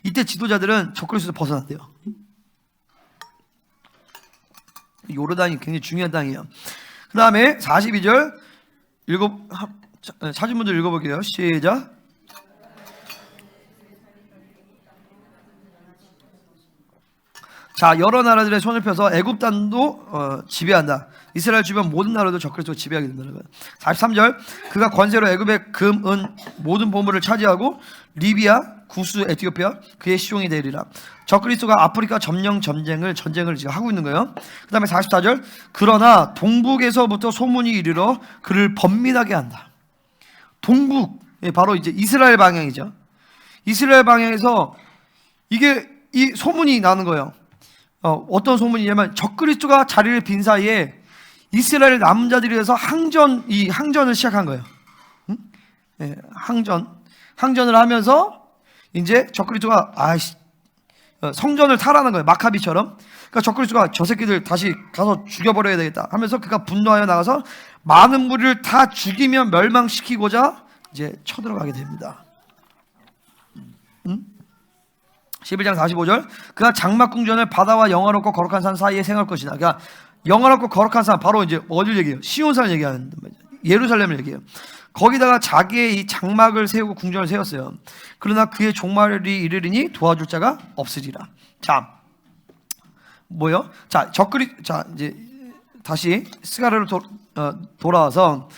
[SPEAKER 1] 이때 지도자들은 적그리스도에서 벗어난대요. 요르단이 굉장히 중요한 땅이에요. 그 다음에 42절 찾은 분들 읽어볼게요. 시작. 자, 여러 나라들의 손을 펴서 애굽 땅도 지배한다. 이스라엘 주변 모든 나라도 적그리스도가 지배하게 된다는 거예요. 43절. 그가 권세로 애굽의 금, 은 모든 보물을 차지하고 리비아, 구스, 에티오피아 그의 시종이 되리라. 적그리스도가 아프리카 전쟁을 지금 하고 있는 거예요. 그 다음에 44절. 그러나 동북에서부터 소문이 이르러 그를 번민하게 한다. 동북, 바로 이제 이스라엘 방향이죠. 이스라엘 방향에서 이 소문이 나는 거예요. 어떤 소문이냐면 적그리스도가 자리를 빈 사이에 이스라엘 남은 자들이 해서 항전을 시작한 거예요. 항전을 하면서 이제 적그리스도가 성전을 타라는 거예요. 마카비처럼. 그러니까 적그리스도가 저 새끼들 다시 가서 죽여버려야 되겠다 하면서 그가 분노하여 나가서 많은 무리를 다 죽이며 멸망시키고자 이제 쳐들어가게 됩니다. 11장 45절. 그가 장막궁전을 바다와 영화롭고 거룩한 산 사이에 생할 것이다. 그러니까 영화롭고 거룩한 산, 바로 이제 어딜 얘기해요? 시온산을 얘기하는 거죠. 예루살렘을 얘기해요. 거기다가 자기의 이 장막을 세우고 궁전을 세웠어요. 그러나 그의 종말이 이르리니 도와줄 자가 없으리라. 자, 뭐요? 자, 이제 다시 스가랴로 돌아와서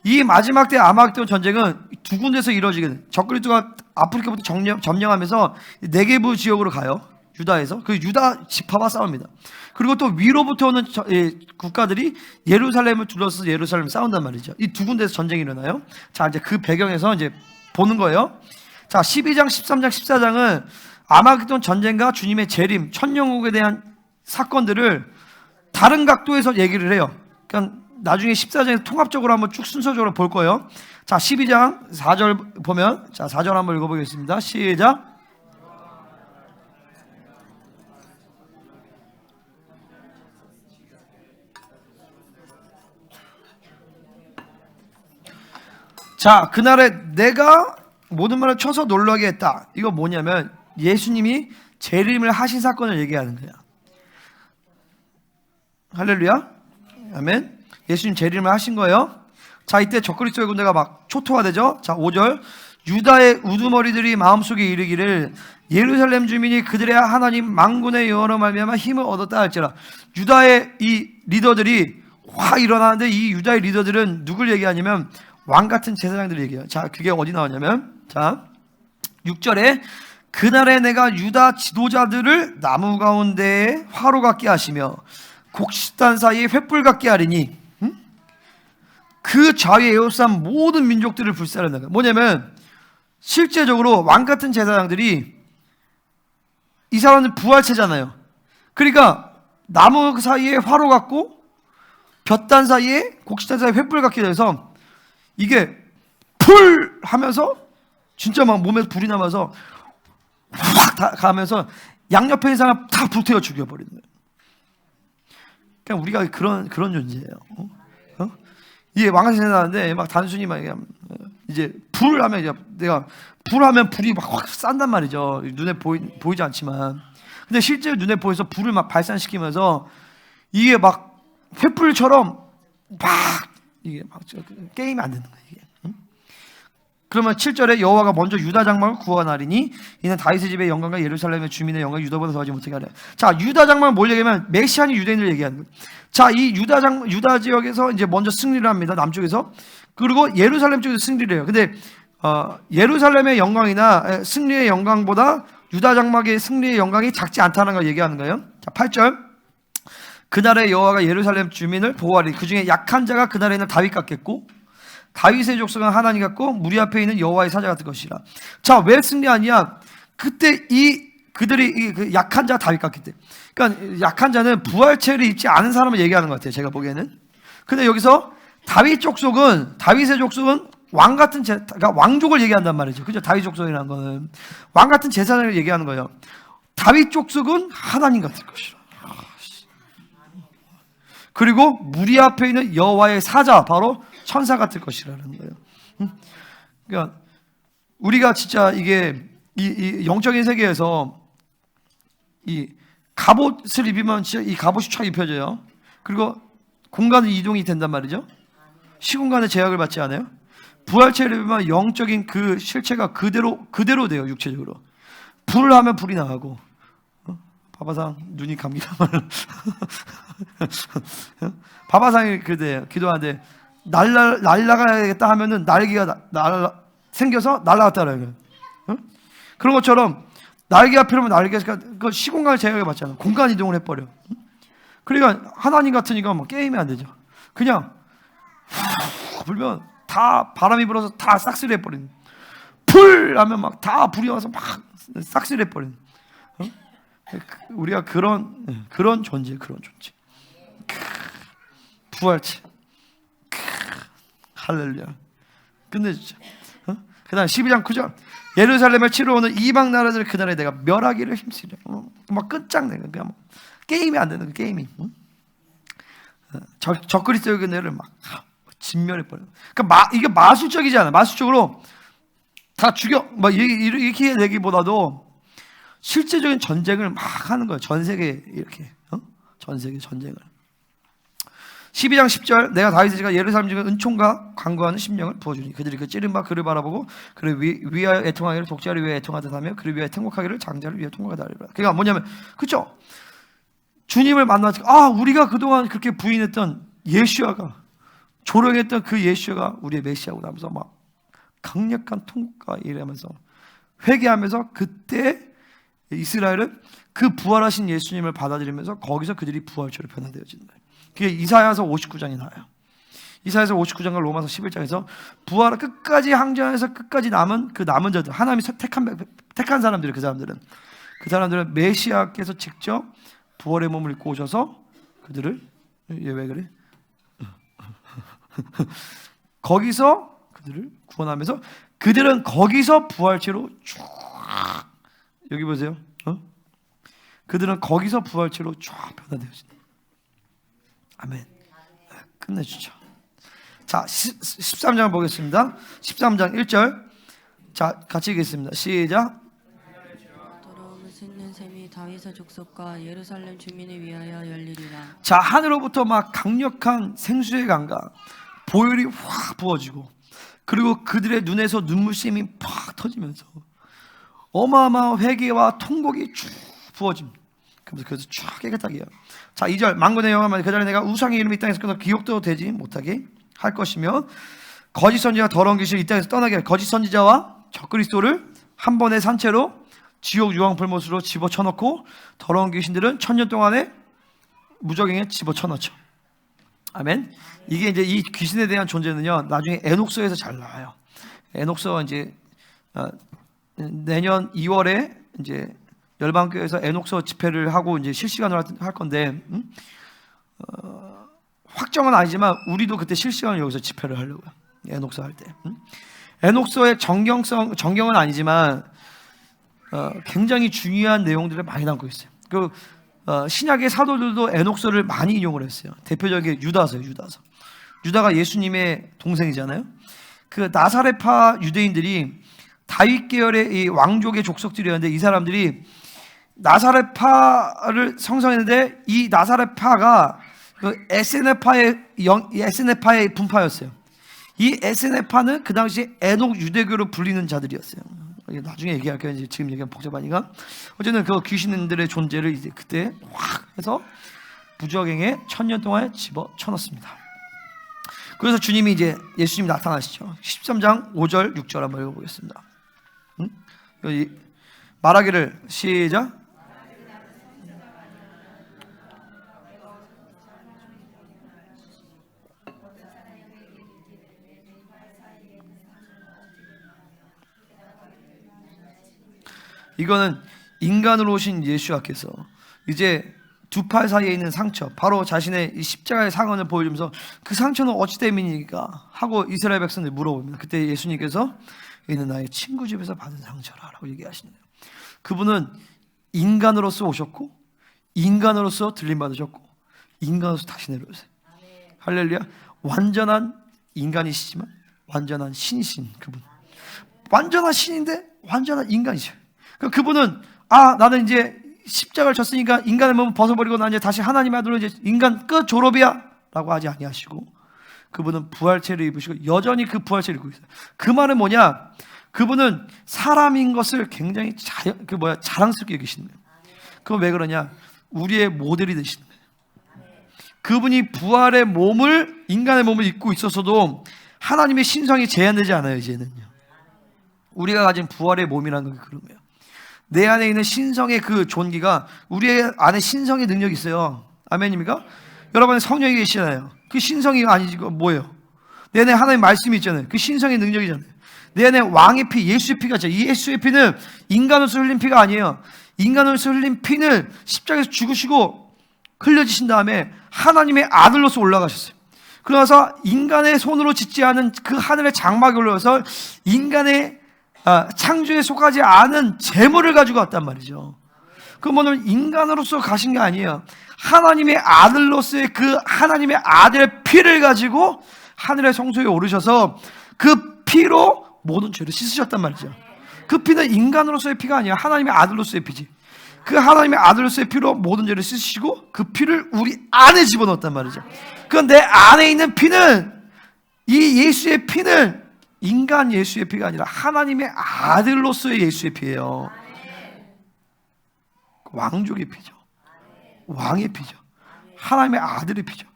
[SPEAKER 1] 이 마지막 때 아마겟돈 전쟁은 두 군데서 이루어지게 돼. 적그리스도가 아프리카부터 점령하면서 네게부 지역으로 가요. 유다에서. 그 유다 지파와 싸웁니다. 그리고 또 위로부터 오는 국가들이 예루살렘을 둘러서서 예루살렘을 싸운단 말이죠. 이 두 군데에서 전쟁이 일어나요. 자, 이제 그 배경에서 이제 보는 거예요. 자, 12장, 13장, 14장은 아마겟돈 전쟁과 주님의 재림, 천년국에 대한 사건들을 다른 각도에서 얘기를 해요. 그러니까 나중에 14장에서 통합적으로 한번 쭉 순서적으로 볼 거예요. 자, 12장 4절 보면, 자, 4절 한번 읽어보겠습니다. 시작. 자, 그날에 내가 모든 말을 쳐서 놀라게 했다. 이거 뭐냐면 예수님이 재림을 하신 사건을 얘기하는 거야. 할렐루야. 아멘. 예수님 재림을 하신 거예요. 자, 이때 적그리스도의 군대가 막 초토화되죠. 자, 5절. 유다의 우두머리들이 마음속에 이르기를 예루살렘 주민이 그들의 하나님 만군의 여호와로 말미암아 힘을 얻었다 할지라. 유다의 이 리더들이 확 일어나는데 이 유다의 리더들은 누굴 얘기하냐면 왕 같은 제사장들을 얘기해요. 자, 그게 어디 나오냐면, 자, 6절에 그날에 내가 유다 지도자들을 나무 가운데에 화로 같게 하시며 곡식단 사이에 횃불 같게 하리니, 그 좌위에 에워싼 모든 민족들을 불살른다. 뭐냐면 실제적으로 왕 같은 제사장들이, 이 사람은 부활체잖아요. 그러니까 나무 사이에 화로 같고 볕단 사이에 곡식단 사이에 횃불 같게 돼서 이게 풀 하면서 진짜 막 몸에서 불이 나면서 확 가면서 양옆에 있는 사람 다 불태워 죽여버리는 거예요. 그냥 우리가 그런 존재예요. 이게 왕같이 생각하는데 막 단순히 막 이제 불 하면, 이제 내가 불 하면 불이 막 확 싼단 말이죠. 눈에 보이지 않지만. 근데 실제로 눈에 보여서 불을 막 발산시키면서 이게 막 횃불처럼 막 이게 막 게임이 안 되는 거예요. 이게. 그러면 7절에 여호와가 먼저 유다 장막을 구원하리니 이는 다윗의 집의 영광과 예루살렘의 주민의 영광이 유다보다 더하지 못하게 하리라. 자, 유다 장막은 뭘 얘기하면 메시아니 유대인을 얘기하는 거예요. 자, 이 유다 지역에서 이제 먼저 승리를 합니다. 남쪽에서. 그리고 예루살렘 쪽에서 승리를 해요. 근데 예루살렘의 영광이나 승리의 영광보다 유다 장막의 승리의 영광이 작지 않다는 걸 얘기하는 거예요. 자, 8절. 그날에 여호와가 예루살렘 주민을 보호하리. 그 중에 약한 자가 그날에 있는 다윗 같겠고 다윗의 족속은 하나님 같고 무리 앞에 있는 여호와의 사자 같을 것이라. 자, 왜 승리하냐? 그때 그들이 그 약한 자 다윗 같기 때문에. 그러니까 약한 자는 부활체를 입지 않은 사람을 얘기하는 것 같아요. 제가 보기에는. 근데 여기서 다윗의 족속은 왕 같은 그러니까 왕족을 얘기한단 말이죠. 그죠? 다윗 족속이라는 거는 왕 같은 제사장을 얘기하는 거예요. 다윗 족속은 하나님 같을 것이라. 그리고 무리 앞에 있는 여호와의 사자, 바로 천사 같을 것이라는 거예요. 그러니까 우리가 진짜 이게 이 영적인 세계에서 이 갑옷을 입으면 진짜 이 갑옷이 쫙 입혀져요. 그리고 공간의 이동이 된단 말이죠. 시공간의 제약을 받지 않아요. 부활체를 입으면 영적인 그 실체가 그대로 돼요. 육체적으로. 불을 하면 불이 나가고, 바바상 눈이 감기다만 바바상이 그래요. 기도하는데 날아가야겠다 하면은 날개가 생겨서 날아갔다라는 거예요. 그런 것처럼 날개가 필요하면 날개가 그 시공간을 제약을 받잖아. 공간 이동을 해버려. 그러니까 하나님 같으니까 뭐 게임이 안 되죠. 그냥 불면 다 바람이 불어서 다 싹쓸이 해버리는. 불 하면 막 다 불이 와서 막 싹쓸이 해버리는. 우리가 그런 존재. 부활체. 할렐루야. 끝내주죠. 그 다음 12장 9절. 예루살렘을 치러 오는 이방 나라들 그날에 내가 멸하기를 힘쓰려. 막 끝장내는 그냥 게임이 안 되는 거, 게임이. 적그리스도의 은혜를 막 진멸해버려. 그러니까 이게 마술적이지 않아. 마술적으로 다 죽여. 막 이렇게 얘기보다도 실제적인 전쟁을 막 하는 거예요. 전 세계 이렇게. 전 세계 전쟁을. 12장 10절. 내가 다윗의 집과 예루살렘 중에 은총과 간구하는 심령을 부어주니 그들이 그 찌른 바 그를 바라보고 그를 위하여 애통하기를 독자를 위하여 애통하듯 하며 그를 위하여 행복하기를 장자를 위하여 통곡하리라. 그러니까 뭐냐면, 그렇죠? 주님을 만나서 우리가 그동안 그렇게 부인했던 예수야가, 조롱했던 그 예수야가 우리의 메시아고 나면서 막 강력한 통곡과 이러면서 회개하면서, 그때 이스라엘은 그 부활하신 예수님을 받아들이면서 거기서 그들이 부활체로 변화되어지는 거예요. 그게 이사야서 59장에 나와요. 이사야서 59장과 로마서 11장에서 부활을 끝까지 항전해서 끝까지 남은 자들, 하나님이 택한 사람들이, 그 사람들은 메시아께서 직접 부활의 몸을 입고 오셔서 그들을, 얘 왜 그래? 거기서 그들을 구원하면서 그들은 거기서 부활체로 쫙, 여기 보세요. 그들은 거기서 부활체로 쫙 변화되어진다. 아멘. 끝내주죠. 자, 13장 보겠습니다. 13장 1절. 자, 같이 읽겠습니다. 시작.
[SPEAKER 2] 돌아오는 짖는 샘이 다윗의 족속과 예루살렘 주민을 위하여 열리리라.
[SPEAKER 1] 자, 하늘로부터 막 강력한 생수의 강과 보혈이 확 부어지고, 그리고 그들의 눈에서 눈물샘이 팍 터지면서 어마어마한 회개와 통곡이 쭉 부어집니다. 그래서 쫙 깨끗하게 해요. 자, 2절. 만군의 여호와만 그 자리에 내가 우상의 이름이 이 땅에서 끊어 기억도 되지 못하게 할 것이며 거짓 선지자가 더러운 귀신을 이 땅에서 떠나게 할 거짓 선지자와 적그리스도를 한 번의 산채로 지옥 유황불못으로 집어쳐넣고 더러운 귀신들은 1000년 동안에 무적행에 집어쳐넣죠. 아멘. 이게 이제 이 귀신에 대한 존재는요, 나중에 에녹서에서 잘 나와요. 에녹서 이제 내년 2월에 이제 열방교회에서 에녹서 집회를 하고 이제 실시간으로 할 건데, 확정은 아니지만 우리도 그때 실시간으로 여기서 집회를 하려고요. 에녹서 할 때. 에녹서의 정경은 아니지만 굉장히 중요한 내용들을 많이 담고 있어요. 그 신약의 사도들도 에녹서를 많이 인용을 했어요. 대표적인 유다서예요. 유다가 예수님의 동생이잖아요. 그 나사렛파 유대인들이 다윗 계열의 이 왕족의 족속들이었는데, 이 사람들이 나사렛파를 성성했는데 이 나사렛파가 그 에스네파의 분파였어요. 이 에스네파는 그 당시 에녹 유대교로 불리는 자들이었어요. 나중에 얘기할게요. 이제 지금 얘기하면 복잡하니까. 어쨌든 그 귀신들의 존재를 이제 그때 확 해서 무적행에 1000년 동안에 집어쳐넣습니다. 그래서 주님이 이제 예수님이 나타나시죠. 13장 5절 6절 한번 읽어보겠습니다. 여기 말하기를 시작. 이거는 인간으로 오신 예수와께서 이제 두 팔 사이에 있는 상처, 바로 자신의 이 십자가의 상흔을 보여주면서 그 상처는 어찌 됨이니까 하고 이스라엘 백성들 물어봅니다. 그때 예수님께서 이는 나의 친구 집에서 받은 상처라라고 얘기하시네요. 그분은 인간으로서 오셨고, 인간으로서 들림받으셨고, 인간으로서 다시 내려오세요. 할렐루야. 완전한 인간이시지만 완전한 신이신 그분. 완전한 신인데 완전한 인간이죠. 그분은 나는 이제 십자가를 졌으니까 인간의 몸을 벗어버리고 난 이제 다시 하나님의 아들로 이제 인간 끝 졸업이야 라고 하지 아니하시고, 그분은 부활체를 입으시고 여전히 그 부활체를 입고 있어요. 그 말은 뭐냐? 그분은 사람인 것을 굉장히 자랑스럽게 여기시는 거예요. 그건 왜 그러냐? 우리의 모델이 되시는 거예요. 그분이 부활의 몸을, 인간의 몸을 입고 있었어도 하나님의 신성이 제한되지 않아요. 이제는요, 우리가 가진 부활의 몸이라는 게 그런 거예요. 내 안에 있는 신성의 그 존귀가, 우리 안에 신성의 능력이 있어요. 아멘입니까? 여러분의 성령이 계시잖아요. 그 신성이 아니지 뭐예요? 내 안에 하나님의 말씀이 있잖아요. 그 신성의 능력이잖아요. 내 안에 왕의 피, 예수의 피가 있잖아요. 이 예수의 피는 인간으로서 흘린 피가 아니에요. 인간으로서 흘린 피는 십자가에서 죽으시고 흘려지신 다음에 하나님의 아들로서 올라가셨어요. 그러면서 인간의 손으로 짓지 않은 그 하늘의 장막에 올라와서 인간의 창조에 속하지 않은 재물을 가지고 왔단 말이죠. 그러면 인간으로서 가신 게 아니에요. 하나님의 아들로서의 그 하나님의 아들의 피를 가지고 하늘의 성소에 오르셔서 그 피로 모든 죄를 씻으셨단 말이죠. 그 피는 인간으로서의 피가 아니야. 하나님의 아들로서의 피지. 그 하나님의 아들로서의 피로 모든 죄를 씻으시고 그 피를 우리 안에 집어넣었단 말이죠. 그 내 안에 있는 피는, 이 예수의 피는 인간 예수의 피가 아니라 하나님의 아들로서의 예수의 피예요. 왕족의 피죠. 왕의 피죠. 하나님의 아들의 피죠.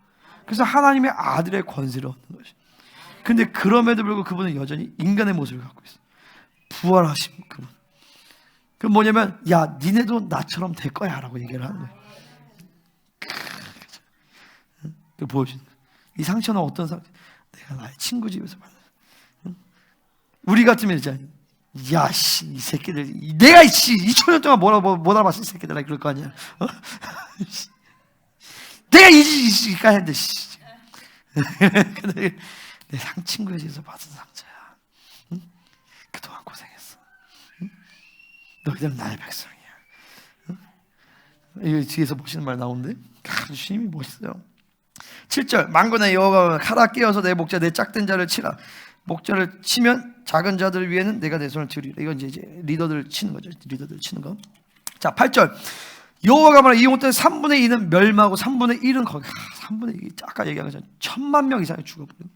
[SPEAKER 1] 그래서 하나님의 아들의 권세를 얻는 것이죠. 근데 그럼에도 불구하고 그분은 여전히 인간의 모습을 갖고 있어요. 부활하신 그분. 그 뭐냐면, 야, 니네도 나처럼 될 거야 라고 얘기를 하는 거예요. 그 보여주는 거예요. 이 상처는 어떤 상처? 내가 나의 친구 집에서 받은. 우리 같으면 이제, 야, 씨, 이 새끼들, 내가 2000년 동안 못 알아봤어, 이 새끼들. 그럴 거 아니야. 내가 이지까 했는데, 씨. 근데 내 친구의 집에서 받은 상처야. 응? 그동안 고생했어. 응? 너희들은 나의 백성이야. 응? 이 뒤에서 멋있는 말 나오는데, 주님이 멋있어요. 7절, 만군의 여호와가 칼아 끼어서 내 목자, 내 짝된 자를 치라. 목자를 치면 작은 자들 위에는 내가 내 손을 들이라. 이건 이제 리더들 치는 거죠. 리더들 치는 거. 자, 8절. 여호와가 말하는 이 온 땅의 3분의 2는 멸망하고 3분의 1은 거기. 3분의 2, 아까 얘기한 것처럼 1000만 명 이상이 죽어버려요.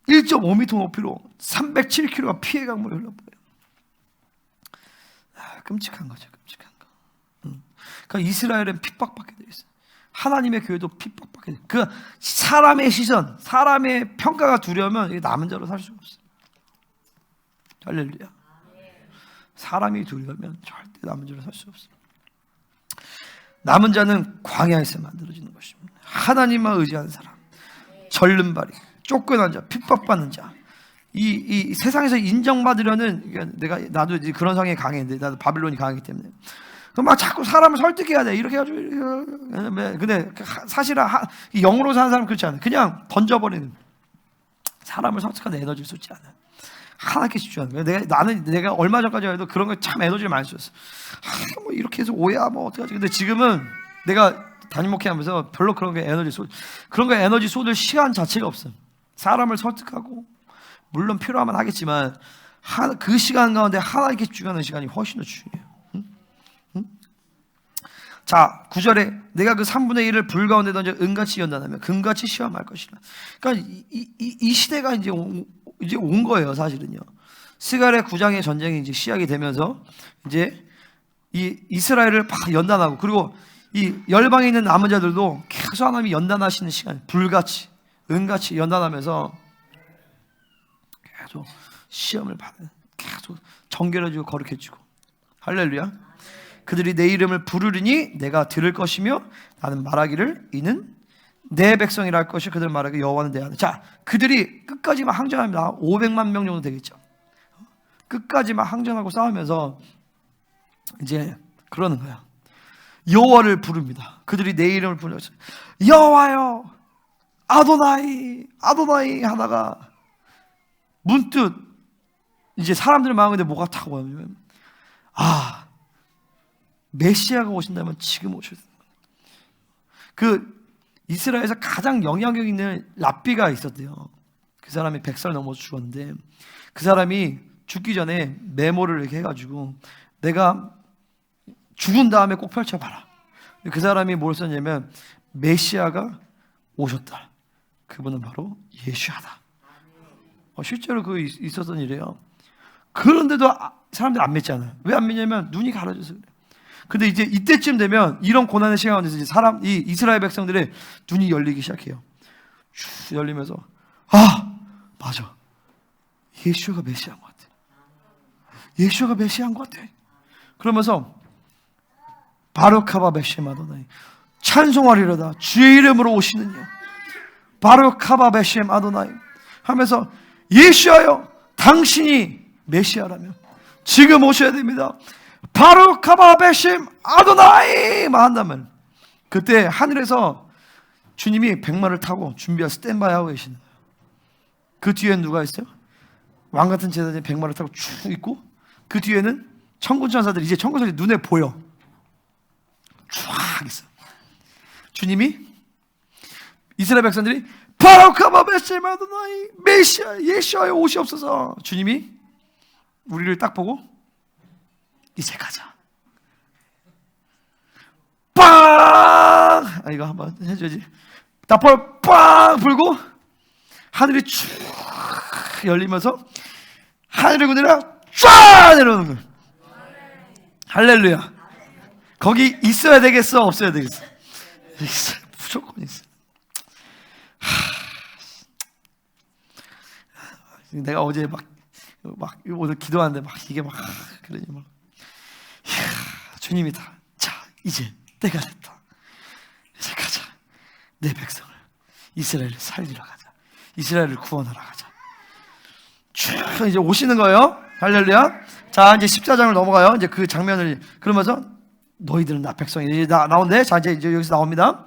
[SPEAKER 1] 1.5m 높이로 307km가 피해 강물이 흘러버려요. 끔찍한 거죠. 끔찍한 거. 그러니까 이스라엘은 핍박받게 돼 있어요. 하나님의 교회도 핍박받게 돼. 그 사람의 시선, 사람의 평가가 두려우면 남은 자로 살 수가 없어. 할렐루야. 사람이 두려우면 절대 남은 자로 살 수 없어. 남은 자는 광야에서 만들어지는 것입니다. 하나님만 의지하는 사람, 절름발이, 쫓겨난 자, 핍박받는 자, 이 세상에서 인정받으려는, 나도 이제 그런 성향이 강했는데, 나도 바빌론이 강하기 때문에 막 자꾸 사람을 설득해야 돼. 이렇게 해가지고. 근데 사실은 영으로 사는 사람은 그렇지 않아. 그냥 던져버리는, 사람을 설득하는 에너지를 쏟지 않아. 하나님께 집중하는 거야. 내가 얼마 전까지 해도 그런 거에 참 에너지를 많이 썼어. 뭐 이렇게 해서 오해야 뭐 어떡하지. 근데 지금은 내가 담임 목회하면서 별로 그런 게 그런 거 에너지 쏟을 시간 자체가 없어. 사람을 설득하고 물론 필요하면 하겠지만 그 시간 가운데 하나님께 집중하는 시간이 훨씬 더 중요해요. 자, 9절에 내가 그 3분의 1을 불 가운데 던져 은같이 연단하며 금같이 시험할 것이라. 그러니까 이 시대가 이제 온 거예요, 사실은요. 스갈의 9장의 전쟁이 이제 시작이 되면서 이제 이 이스라엘을 막 연단하고, 그리고 이 열방에 있는 남은 자들도 계속 하나님이 연단하시는 시간, 불같이 은같이 연단하면서 계속 시험을 받는, 계속 정결해지고 거룩해지고. 할렐루야. 그들이 내 이름을 부르리니 내가 들을 것이며 나는 말하기를 이는 내 백성이라 할 것이 그들 말하기 여호와는 내 하나님. 자, 그들이 끝까지 막 항전합니다. 500만 명 정도 되겠죠. 끝까지 막 항전하고 싸우면서 이제 그러는 거야. 여호와를 부릅니다. 그들이 내 이름을 부르면서 여호와여 아도나이 아도나이 하다가 문득 이제 사람들 마음에 뭐가 타고 오냐면, 메시아가 오신다면 지금 오셔야 된다. 그 이스라엘에서 가장 영향력 있는 랍비가 있었대요. 그 사람이 100살 넘어서 죽었는데, 그 사람이 죽기 전에 메모를 이렇게 해가지고 내가 죽은 다음에 꼭 펼쳐봐라. 그 사람이 뭘 썼냐면 메시아가 오셨다. 그분은 바로 예수야다. 실제로 그 있었던 일이에요. 그런데도 사람들이 안 믿잖아요. 왜 안 믿냐면 눈이 가려져서 그래요. 근데 이제 이때쯤 되면 이런 고난의 시간 가운데서 이제 이 이스라엘 백성들의 눈이 열리기 시작해요. 쭉 열리면서 맞아, 예수가 메시아인 것 같아. 예수가 메시아인 것 같아. 그러면서 바루카바 베셈 아도나이 찬송하리로다 주의 이름으로 오시느냐 바루카바 베셈 아도나이 하면서 예수하여 당신이 메시아라면 지금 오셔야 됩니다. 바루카바 베셈 아도나이 한다면 그때 하늘에서 주님이 백마를 타고 준비한 스탠바이 하고 계시는 거예요. 그 뒤에는 누가 있어요? 왕같은 제사장이 백마를 타고 쭉 있고, 그 뒤에는 천군 천사들이 이제 천군 천사들이 눈에 보여 쫙 있어. 주님이 이스라엘 백성들이 바루카바 베셈 아도나이 메시아 예수하여 오시옵소서. 주님이 우리를 딱 보고 이제 가자. 빵! 이거 한번 해줘야지. 나팔 빵 불고 하늘이 쭉 열리면서 하늘의 군대가 쫙 내려오는 거예요. 할렐루야. 거기 있어야 되겠어? 없어야 되겠어? 있어요. 무조건 있어. 내가 어제 막 오늘 기도하는데 이게 그러니 주님이 자 이제 때가 됐다. 이제 가자. 내 백성을 이스라엘을 살리러 가자. 이스라엘을 구원하러 가자. 쭉 이제 오시는 거예요. 할렐루야. 자 이제 14장을 넘어가요. 이제 그 장면을 그러면서 너희들은 나 백성이 이제 나오는데, 자 이제 여기서 나옵니다.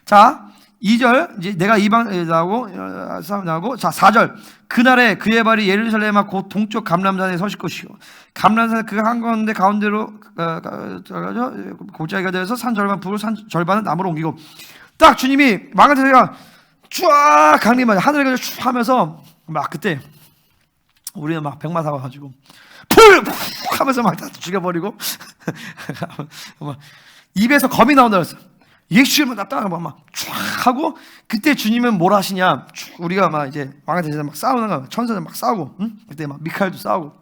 [SPEAKER 1] 자 2절 이제 내가 이방 나오고 자 4절 그날에 그의 발이 예루살렘과 곧 동쪽 감람산에 서실 것이요 감람산 그 한가운데 가운데로 골짜기가 되어서 산 절반 북으로 산 절반은 남으로 옮기고, 딱 주님이 망가뜨리가 쫙 강림하자 하늘에 쭉 하면서 막 그때 우리는 막 백마 타고 가지고 풀 하면서 막 다 죽여버리고 막 입에서 검이 나온다 그랬어. 예수님은 납작하고 막 쫙 하고, 그때 주님은 뭘 하시냐? 우리가 막 이제 왕한테 막 싸우는 거, 천사들 막 싸우고, 응? 그때 막 미카엘도 싸우고.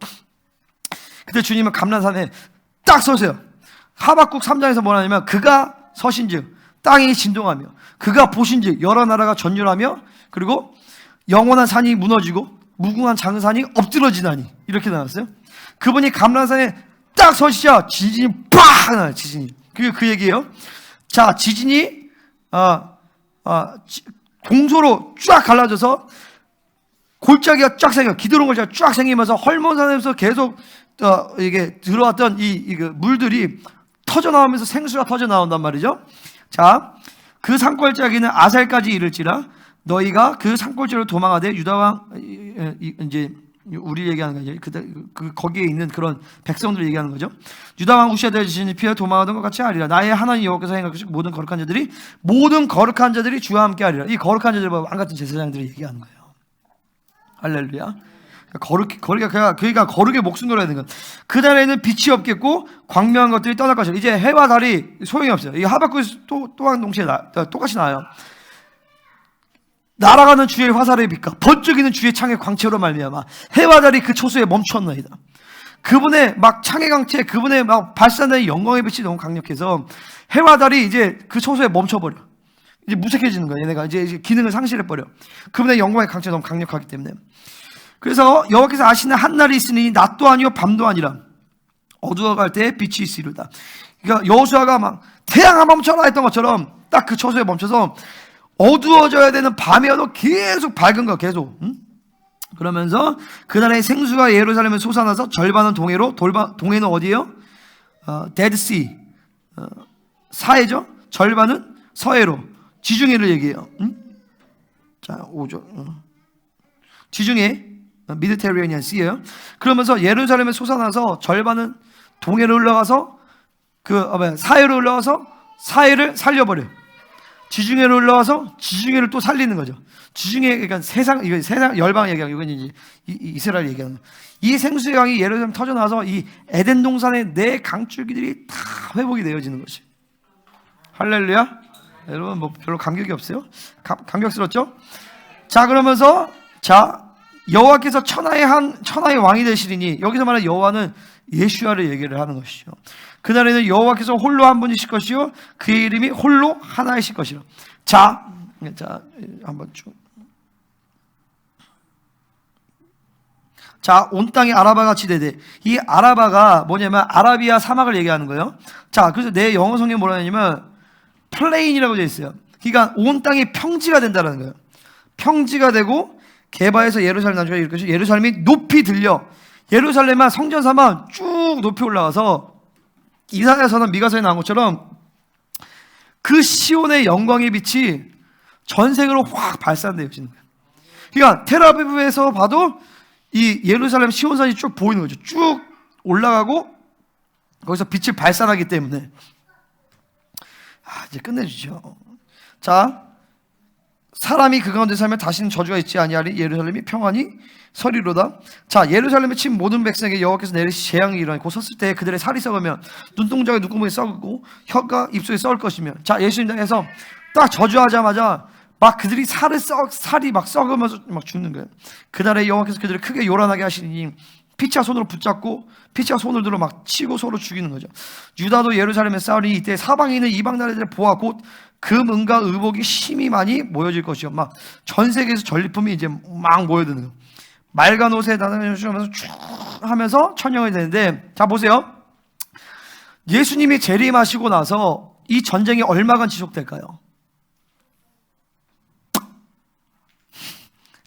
[SPEAKER 1] 그때 주님은 감람산에 딱 서세요. 하박국 3장에서 뭘 하냐면 그가 서신즉 땅이 진동하며 그가 보신즉 여러 나라가 전율하며 그리고 영원한 산이 무너지고 무궁한 장산이 엎드러지나니 이렇게 나왔어요. 그분이 감람산에 딱 서시자 지진이 팍 나요. 지진이. 그게 그 얘기예요. 자, 지진이 동서로 쫙 갈라져서 골짜기가 쫙 생겨, 기드론 골짜기가 쫙 생기면서 헐몬산에서 계속 이게 들어왔던 이 물들이 터져 나오면서 생수가 터져 나온단 말이죠. 자, 그 산골짜기는 아살까지 이를지라 너희가 그 산골짜기로 도망하되 유다왕 이제 우리 얘기하는 거죠. 거기에 있는 그런 백성들 얘기하는 거죠. 유다왕 우시아의 지신이 피해 도망하던 것 같이 하리라. 나의 하나님 여호와께서 행하시고 모든 거룩한 자들이 주와 함께 하리라. 이 거룩한 자들이 왕 같은 제사장들이 얘기하는 거예요. 할렐루야. 그러니까 거룩의 목숨 걸어야 되는 것. 그 달에는 빛이 없겠고 광명한 것들이 떠날 것이다. 이제 해와 달이 소용이 없어요. 이 하박국에서 또한 동시에 똑같이 나와요. 날아가는 주의 화살의 빛과 번쩍이는 주의 창의 광채로 말미암아 해와 달이 그 초소에 멈추었나이다. 그분의 막 창의 광채, 그분의 막 발산되는 영광의 빛이 너무 강력해서 해와 달이 이제 그 초소에 멈춰버려. 이제 무색해지는 거야. 얘네가 이제 기능을 상실해버려. 그분의 영광의 강체가 너무 강력하기 때문에. 그래서 여호와께서 아시는 한날이 있으니 낮도 아니요 밤도 아니라 어두워갈 때 빛이 있으리로다. 그러니까 여호수아가 막 태양 한번 멈춰라 했던 것처럼 딱 그 초소에 멈춰서 어두워져야 되는 밤이어도 계속 밝은 거야. 계속. 그러면서 그날의 생수가 예루살렘에 솟아나서 절반은 동해로, 동해는 어디예요? 데드시, 사해죠. 절반은 서해로. 지중해를 얘기해요. 자, 5절. 지중해, 미디테리아니안 씨예요. 그러면서 예루살렘에 솟아나서 절반은 동해로 흘러가서 사해로 흘러가서 사해를 살려버려. 지중해로 흘러가서 지중해를 또 살리는 거죠. 지중해, 그러니까 세상 열방 얘기하는, 이건 이제 이스라엘 얘기하는 거예요. 이 생수의 강이 예루살렘 터져 나와서 이 에덴 동산의 네 강줄기들이 다 회복이 되어지는 것이. 할렐루야. 여러분 뭐 별로 감격이 없어요? 감격스럽죠? 자, 그러면서 여호와께서 천하의 왕이 되시리니, 여기서 말하는 여호와는 예수야를 얘기를 하는 것이죠. 그날에는 여호와께서 홀로 한 분이실 것이요 그의 이름이 홀로 하나이실 것이라. 자, 한번 쭉. 자, 온 땅이 아라바 같이 되되, 이 아라바가 뭐냐면 아라비아 사막을 얘기하는 거예요. 자, 그래서 내 영어 성경에 뭐라 하냐면 플레인이라고 되어 있어요. 그러니까 온 땅이 평지가 된다는 거예요. 평지가 되고 게바에서 예루살렘 나중에 이렇게 예루살렘이 높이 들려. 예루살렘만 성전 삼아 쭉 높이 올라가서 이사야서는 미가서에 나온 것처럼 그 시온의 영광의 빛이 전 세계로 확 발산되어지는 거예요. 그러니까 텔아비브에서 봐도 이 예루살렘 시온산이 쭉 보이는 거죠. 쭉 올라가고 거기서 빛을 발산하기 때문에. 이제 끝내주죠. 자, 사람이 그 가운데 살면 다시는 저주가 있지 아니하리. 예루살렘이 평안히 서리로다. 자, 예루살렘에 친 모든 백성에게 여호와께서 내리시 재앙이 일어나니 곧 섰을 때 그들의 살이 썩으면 눈동자가 눈구멍에 썩고 혀가 입속에 썩을 것이며. 자, 예수님 당에서 딱 저주하자마자 막 그들이 살이 막 썩으면서 막 죽는 거예요. 그날에 여호와께서 그들을 크게 요란하게 하시니 피차 손으로 붙잡고 피차 손을 들어 막 치고 서로 죽이는 거죠. 유다도 예루살렘에 싸우니 이때 사방에 있는 이방 나라들의 보아 곧 금은과 의복이 심히 많이 모여질 것이요. 막 전 세계에서 전리품이 이제 막 모여드는 거예요. 맑은 옷에 나눠주면서 쭉 하면서 천영이 되는데, 자 보세요. 예수님이 재림하시고 나서 이 전쟁이 얼마간 지속될까요?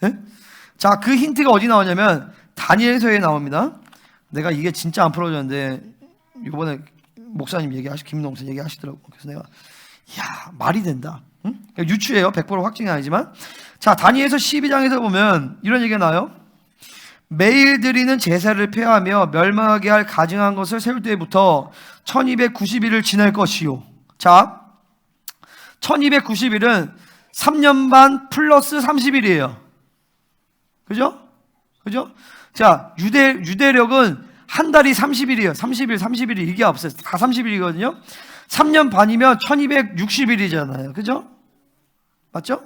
[SPEAKER 1] 네? 자, 그 힌트가 어디 나오냐면 다니엘서에 나옵니다. 내가 이게 진짜 안 풀어졌는데 이번에 목사님 김동선 얘기하시더라고. 그래서 내가 말이 된다. 응? 유추예요. 100% 확증이 아니지만. 자, 다니엘서 12장에서 보면 이런 얘기가 나와요. 매일 드리는 제사를 폐하며 멸망하게 할 가증한 것을 세울 때부터 1290일을 지날 것이요. 자, 1290일은 3년 반 플러스 30일이에요. 그죠? 자, 유대력은 한 달이 30일이에요. 30일 이게 없어요. 다 30일이거든요. 3년 반이면 1260일이잖아요. 그죠? 맞죠?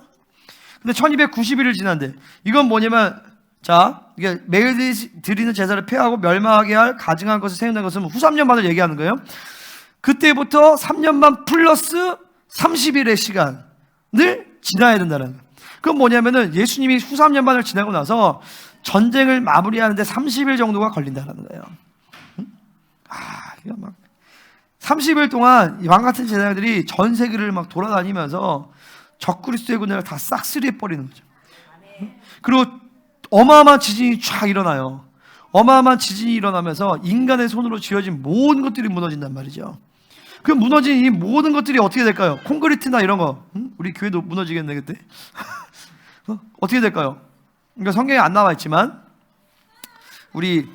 [SPEAKER 1] 근데 1290일을 지난대. 이건 뭐냐면, 자, 이게 매일 드리는 제사를 폐하고 멸망하게 할 가증한 것을 세운다는 것은 후 3년 반을 얘기하는 거예요. 그때부터 3년 반 플러스 30일의 시간을 지나야 된다는 거예요. 그건 뭐냐면은 예수님이 후 3년반을 지나고 나서 전쟁을 마무리하는데 30일 정도가 걸린다는 거예요. 이거 막 30일 동안 왕 같은 제자들이 전 세계를 막 돌아다니면서 적그리스도의 군대를 다 싹쓸이해 버리는 거죠. 그리고 어마어마한 지진이 쫙 일어나요. 어마어마한 지진이 일어나면서 인간의 손으로 지어진 모든 것들이 무너진단 말이죠. 그 무너진 이 모든 것들이 어떻게 될까요? 콘크리트나 이런 거, 우리 교회도 무너지겠네 그때. 어떻게 될까요? 그러니까 성경에 안 나와 있지만 우리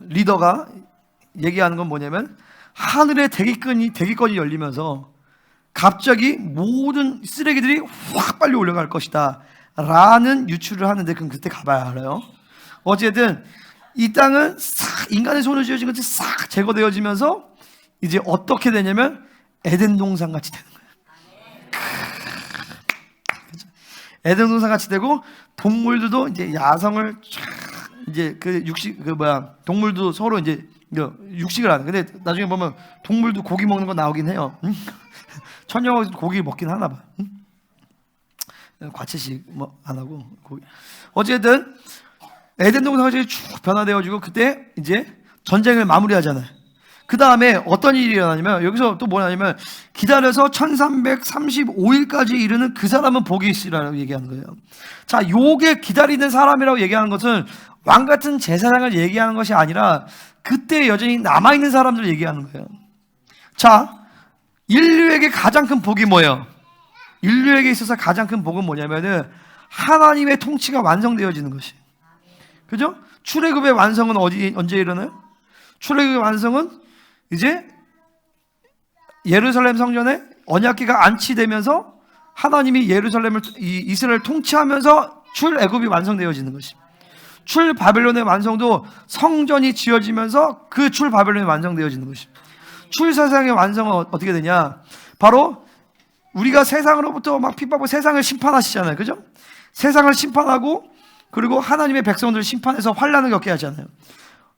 [SPEAKER 1] 리더가 얘기하는 건 뭐냐면 하늘의 대기권이 열리면서 갑자기 모든 쓰레기들이 확 빨리 올라갈 것이다 라는 유추를 하는데 그건 그때 가봐야 알아요. 어쨌든 이 땅은 싹 인간의 손으로 지어진 것들이 싹 제거되어지면서 이제 어떻게 되냐면 에덴 동산 같이 되는 거예요. 에덴 동산 같이 되고 동물들도 이제 야성을 쫙 이제 동물도 서로 이제 육식을 하는. 근데 나중에 보면 동물도 고기 먹는 거 나오긴 해요. 천녀가 고기 먹긴 하나 봐. 과채식 뭐 안 하고 고기. 어쨌든 에덴 동산이 쭉 변화되어지고 그때 이제 전쟁을 마무리하잖아요. 그 다음에 어떤 일이 일어나냐면 여기서 또 뭐냐면 기다려서 1335일까지 이르는 그 사람은 복이 있으리라고 얘기하는 거예요. 자, 요게 기다리는 사람이라고 얘기하는 것은 왕 같은 제사장을 얘기하는 것이 아니라 그때 여전히 남아있는 사람들을 얘기하는 거예요. 자, 인류에게 가장 큰 복이 뭐예요? 인류에게 있어서 가장 큰 복은 뭐냐면은 하나님의 통치가 완성되어지는 것이. 그죠? 출애굽의 완성은 언제 일어나요? 출애굽의 완성은 이제 예루살렘 성전에 언약궤가 안치되면서 하나님이 이스라엘을 통치하면서 출애굽이 완성되어지는 것이. 출바벨론의 완성도 성전이 지어지면서 그 출바벨론이 완성되어지는 것이. 출세상의 완성은 어떻게 되냐? 바로 우리가 세상으로부터 막 핍박하고 세상을 심판하시잖아요. 그죠? 세상을 심판하고 그리고 하나님의 백성들을 심판해서 환난을 겪게 하잖아요.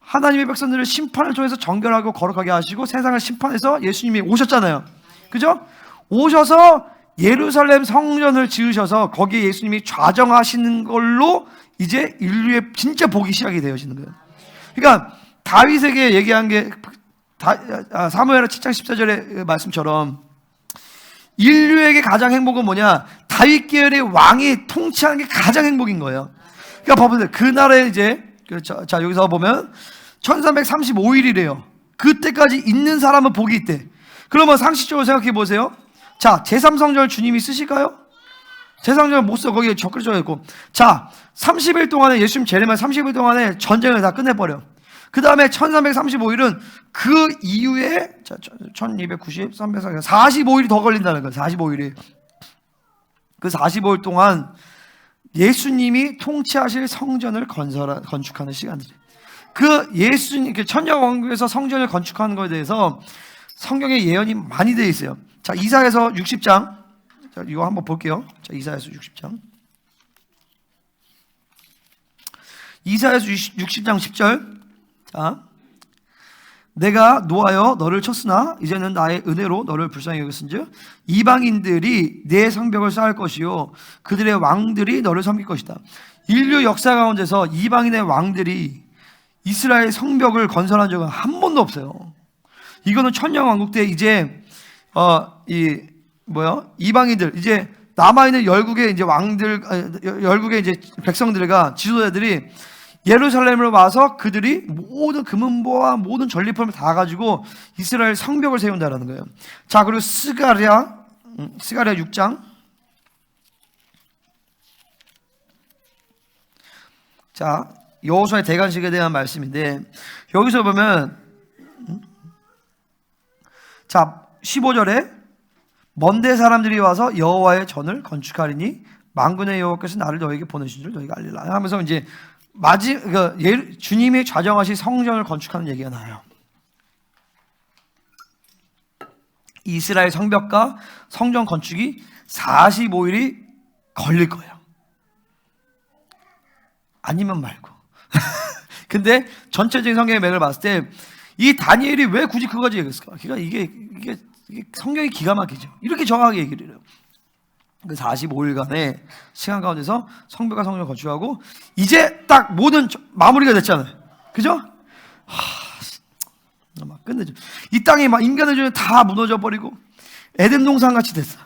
[SPEAKER 1] 하나님의 백성들을 심판을 통해서 정결하고 거룩하게 하시고 세상을 심판해서 예수님이 오셨잖아요. 그죠? 오셔서 예루살렘 성전을 지으셔서 거기에 예수님이 좌정하시는 걸로 이제 인류의 진짜 복이 시작이 되어지는 거예요. 그러니까 다윗에게 얘기한 게 사무엘하 7장 14절의 말씀처럼 인류에게 가장 행복은 뭐냐? 다윗 계열의 왕이 통치하는 게 가장 행복인 거예요. 그러니까 봐보세요. 그날에 이제 자 여기서 보면 1335일이래요. 그때까지 있는 사람은 복이 있대. 그러면 상식적으로 생각해 보세요. 자, 제3성전을 주님이 쓰실까요? 제3성전을 못 써. 거기에 적그리스도가 있고. 자, 30일 동안에 예수님 재림한 30일 동안에 전쟁을 다 끝내버려. 그 다음에 1335일은 그 이후에 1290, 340, 45일이 더 걸린다는 거예요. 45일이. 그 45일 동안 예수님이 통치하실 성전을 건축하는 시간들이. 그 예수님, 천년왕국에서 성전을 건축하는 것에 대해서 성경에 예언이 많이 되어 있어요. 자, 이사야서 60장. 자, 이거 한번 볼게요. 자, 이사야서 60장. 이사야서 60장 10절. 자, 내가 노하여 너를 쳤으나 이제는 나의 은혜로 너를 불쌍히 여겼은즉 이방인들이 내 성벽을 쌓을 것이요 그들의 왕들이 너를 섬길 것이다. 인류 역사 가운데서 이방인의 왕들이 이스라엘 성벽을 건설한 적은 한 번도 없어요. 이거는 천년왕국 때 이제 이방인들 이제 남아있는 열국의 이제 열국의 이제 백성들과 지도자들이 예루살렘으로 와서 그들이 모든 금은보와 모든 전리품을 다 가지고 이스라엘 성벽을 세운다는 거예요. 자, 그리고 스가랴 6장. 자, 여호수아의 대관식에 대한 말씀인데 여기서 보면 자, 15절에 먼데 사람들이 와서 여호와의 전을 건축하리니 만군의 여호와께서 나를 너에게 보내신 줄 너희가 알리라 하면서 이제 주님이 좌정하신 성전을 건축하는 얘기가 나와요. 이스라엘 성벽과 성전 건축이 45일이 걸릴 거예요. 아니면 말고. 근데 전체적인 성경의 맥을 봤을 때 이 다니엘이 왜 굳이 그거까지 얘기했을까? 그러니까 이게 이게 성경이 기가 막히죠. 이렇게 정확하게 얘기를 해요. 그 45일간의 시간 가운데서 성벽과 성전을 거주하고 이제 딱 모든 마무리가 됐잖아요. 그죠? 막 끝내죠. 이 땅에 막 인간의 존재 다 무너져 버리고 에덴 동산 같이 됐어.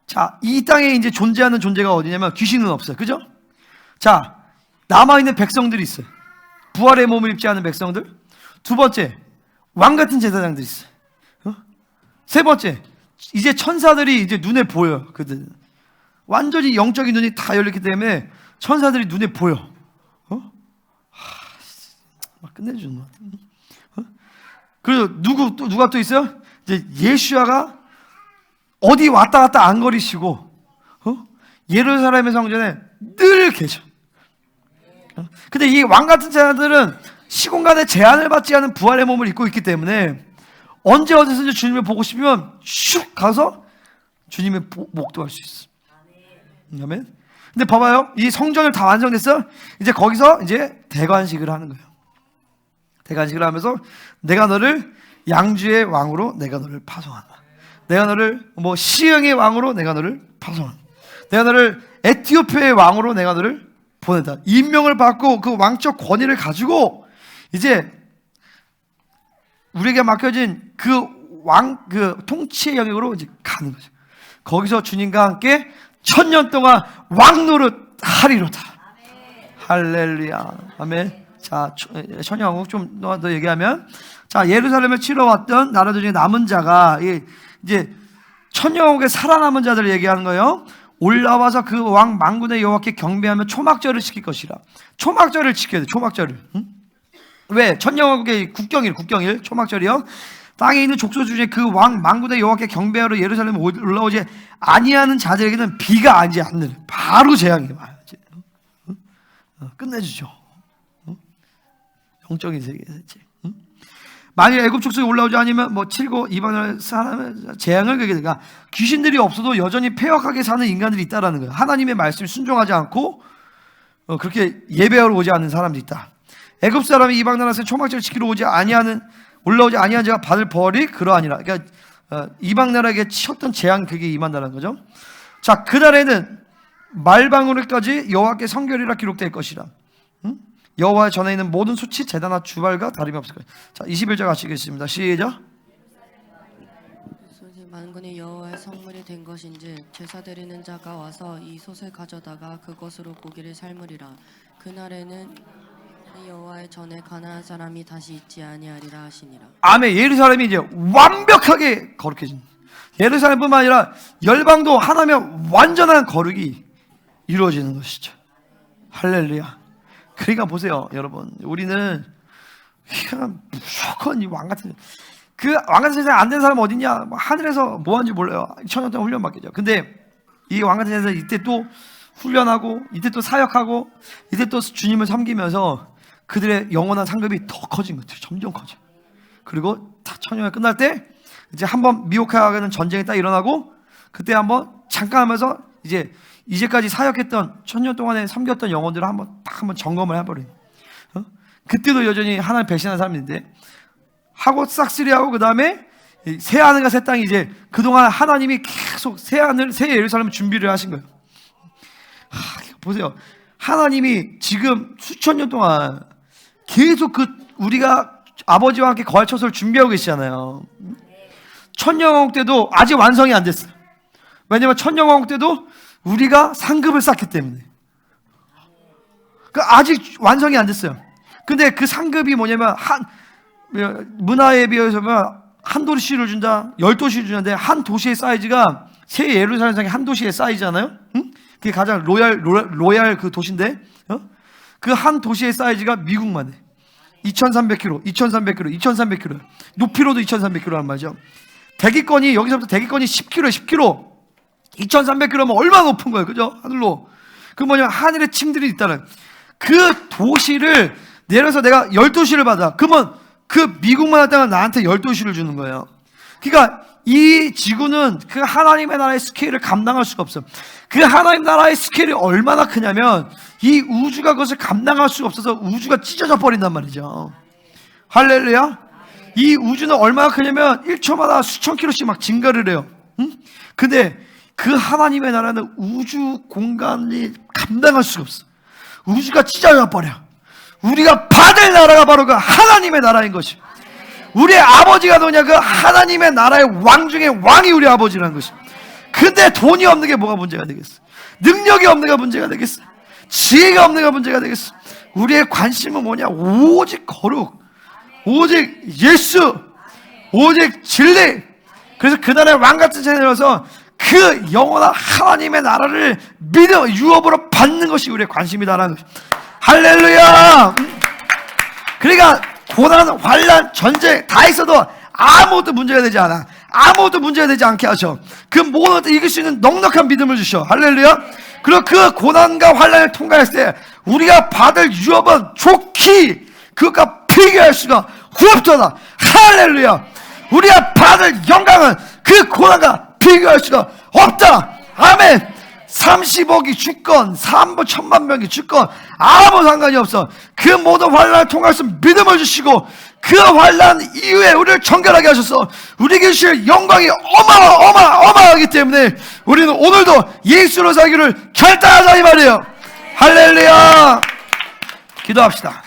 [SPEAKER 1] 자, 이 땅에 이제 존재하는 존재가 어디냐면 귀신은 없어요. 그죠? 자, 남아있는 백성들이 있어요. 부활의 몸을 입지 않은 백성들. 두 번째, 왕 같은 제사장들이 있어요. 세 번째, 이제 천사들이 이제 눈에 보여요. 그들 완전히 영적인 눈이 다 열렸기 때문에 천사들이 눈에 보여. 막 끝내주는 것 같아. 그리고 누가 또 있어요? 이제 예수야가 어디 왔다 갔다 안 거리시고 예루살렘의 성전에 늘 계셔. 근데 이 왕 같은 자들은 시공간에 제한을 받지 않은 부활의 몸을 입고 있기 때문에 언제 어디서든지 주님을 보고 싶으면 슉 가서 주님의 목도할 수 있어. 아멘. 근데 봐봐요. 이 성전을 다 완성됐어. 이제 거기서 이제 대관식을 하는 거예요. 대관식을 하면서 내가 너를 양주의 왕으로 내가 너를 파송한다. 내가 너를 시흥의 왕으로 내가 너를 파송한다. 내가 너를 에티오피아의 왕으로 내가 너를 보낸다. 임명을 받고 그 왕적 권위를 가지고 이제 우리에게 맡겨진 그 통치의 영역으로 이제 가는 거죠. 거기서 주님과 함께 1000년 동안 왕노릇 하리로다. 할렐루야. 아멘. 자, 천년왕국 좀 더 얘기하면, 자, 예루살렘을 치러 왔던 나라들 중에 남은 자가 이제 천년왕국에 살아남은 자들을 얘기하는 거예요. 올라와서 그 왕 만군의 여호와께 경배하며 초막절을 지킬 것이라. 초막절을 지켜야 돼. 초막절을. 응? 왜? 천년왕국의 국경일 초막절이요. 땅에 있는 족속 중에 그 왕 만군의 여호와께 경배하러 예루살렘에 올라오지 아니하는 자들에게는 비가 아니지 않는 바로 재앙이 와요. 끝내주죠. 영적인 세계에서 이제. 만일 애굽 족속이 올라오지 않으면 칠고 이방을 사는 재앙을 그게 되니까 귀신들이 없어도 여전히 패역하게 사는 인간들이 있다라는 거예요. 하나님의 말씀에 순종하지 않고 그렇게 예배하러 오지 않는 사람들이 있다. 애굽 사람이 이방 나라에서 초막절을 지키러 올라오지 아니한 자가 받을 벌이 그러하니라. 그러니까 이방 나라에게 치었던 재앙 그게 임한다는 거죠. 자, 그날에는 말방울까지 여호와께 성결이라 기록될 것이라. 여호와 전에 있는 모든 수치 제단과 주발과 다름이 없을 것이다. 자, 21절 가시겠습니다. 시작.
[SPEAKER 2] 솥이 만군의 여호와의 성물이 된 것인지 제사 드리는 자가 와서 이 솥을 가져다가 그것으로 고기를 삶으리라. 그날에는 여호와의 전에 가나안 사람이 다시 있지 아니하리라 하시니라.
[SPEAKER 1] 아멘. 예루살렘이 이제 완벽하게 거룩해진. 예루살렘뿐만 아니라 열방도 하나면 완전한 거룩이 이루어지는 것이죠. 할렐루야. 그러니까 보세요, 여러분. 우리는 그냥 무조건 이 왕 같은 세상 안 된 사람 어딨냐? 하늘에서 뭐 하는지 몰라요. 1000년 동안 훈련 받겠죠. 근데 이 왕 같은 세상 이때 또 훈련하고 이때 또 사역하고 이때 또 주님을 섬기면서 그들의 영원한 상급이 더 커진 거죠. 점점 커져. 그리고 다 천년이 끝날 때 이제 한번 미혹하는 전쟁이 딱 일어나고 그때 한번 잠깐 하면서 이제까지 사역했던 1000년 동안에 섬겼던 영혼들을 한번 점검을 해버려요. 그때도 여전히 하나님 배신한 사람인데 하고 싹쓸이하고 그 다음에 새 하늘과 새 땅이 이제 그동안 하나님이 계속 새 예루살렘 준비를 하신 거예요. 보세요. 하나님이 지금 수천 년 동안 계속 우리가 아버지와 함께 거할 처소를 준비하고 계시잖아요. 천년왕국 때도 아직 완성이 안 됐어요. 왜냐하면 천년왕국 때도 우리가 상급을 쌓기 때문에. 아직 완성이 안 됐어요. 근데 그 상급이 뭐냐면 문화에 비해서 한 도시를 준다, 10도시를 주는데 한 도시의 사이즈가 새 예루살렘상의 한 도시의 사이즈잖아요. 응? 그게 가장 로얄 그 도시인데 그 한 도시의 사이즈가 미국만 해. 2300km, 2300km. 높이로도 2300km란 말이죠. 여기서부터 대기권이 10km. 2300km면 얼마나 높은 거예요. 그죠? 하늘로. 그 하늘에 층들이 있다는. 그 도시를 내려서 내가 10도시를 받아. 그러면 그 미국만 할 때는 나한테 10도시를 주는 거예요. 그러니까 이 지구는 그 하나님의 나라의 스케일을 감당할 수가 없어요. 그 하나님 나라의 스케일이 얼마나 크냐면 이 우주가 그것을 감당할 수가 없어서 우주가 찢어져 버린단 말이죠. 할렐루야. 이 우주는 얼마나 크냐면 1초마다 수천 킬로씩 막 증가를 해요. 응? 근데 그 하나님의 나라는 우주 공간이 감당할 수가 없어. 우주가 찢어져 버려. 우리가 받을 나라가 바로 그 하나님의 나라인 것이. 우리의 아버지가 누구냐? 그 하나님의 나라의 왕 중에 왕이 우리 아버지라는 것이. 근데 돈이 없는 게 뭐가 문제가 되겠어? 능력이 없는 게 문제가 되겠어? 지혜가 없는 게 문제가 되겠어? 우리의 관심은 뭐냐? 오직 거룩, 오직 예수, 오직 진리. 그래서 그날의 왕같은 자녀로서 그 영원한 하나님의 나라를 믿음, 유업으로 받는 것이 우리의 관심이다라는 것이. 할렐루야. 그러니까 고난, 환난, 전쟁 다 있어도 아무것도 문제가 되지 않아. 아무것도 문제가 되지 않게 하셔. 그 모든 것을 이길 수 있는 넉넉한 믿음을 주셔. 할렐루야. 그리고 그 고난과 환난을 통과했을 때 우리가 받을 유업은 좋기 그것과 비교할 수가 없도다. 할렐루야. 우리가 받을 영광은 그 고난과 비교할 수가 없다. 아멘. 30억이 죽건 3만 1,000만 명이 죽건 아무 상관이 없어. 그 모든 환난을 통해서 믿음을 주시고 그 환난 이후에 우리를 정결하게 하셔서 우리에게 주실 영광이 어마어마하기 때문에 우리는 오늘도 예수로 살기를 결단하자 이 말이에요. 할렐루야. 기도합시다.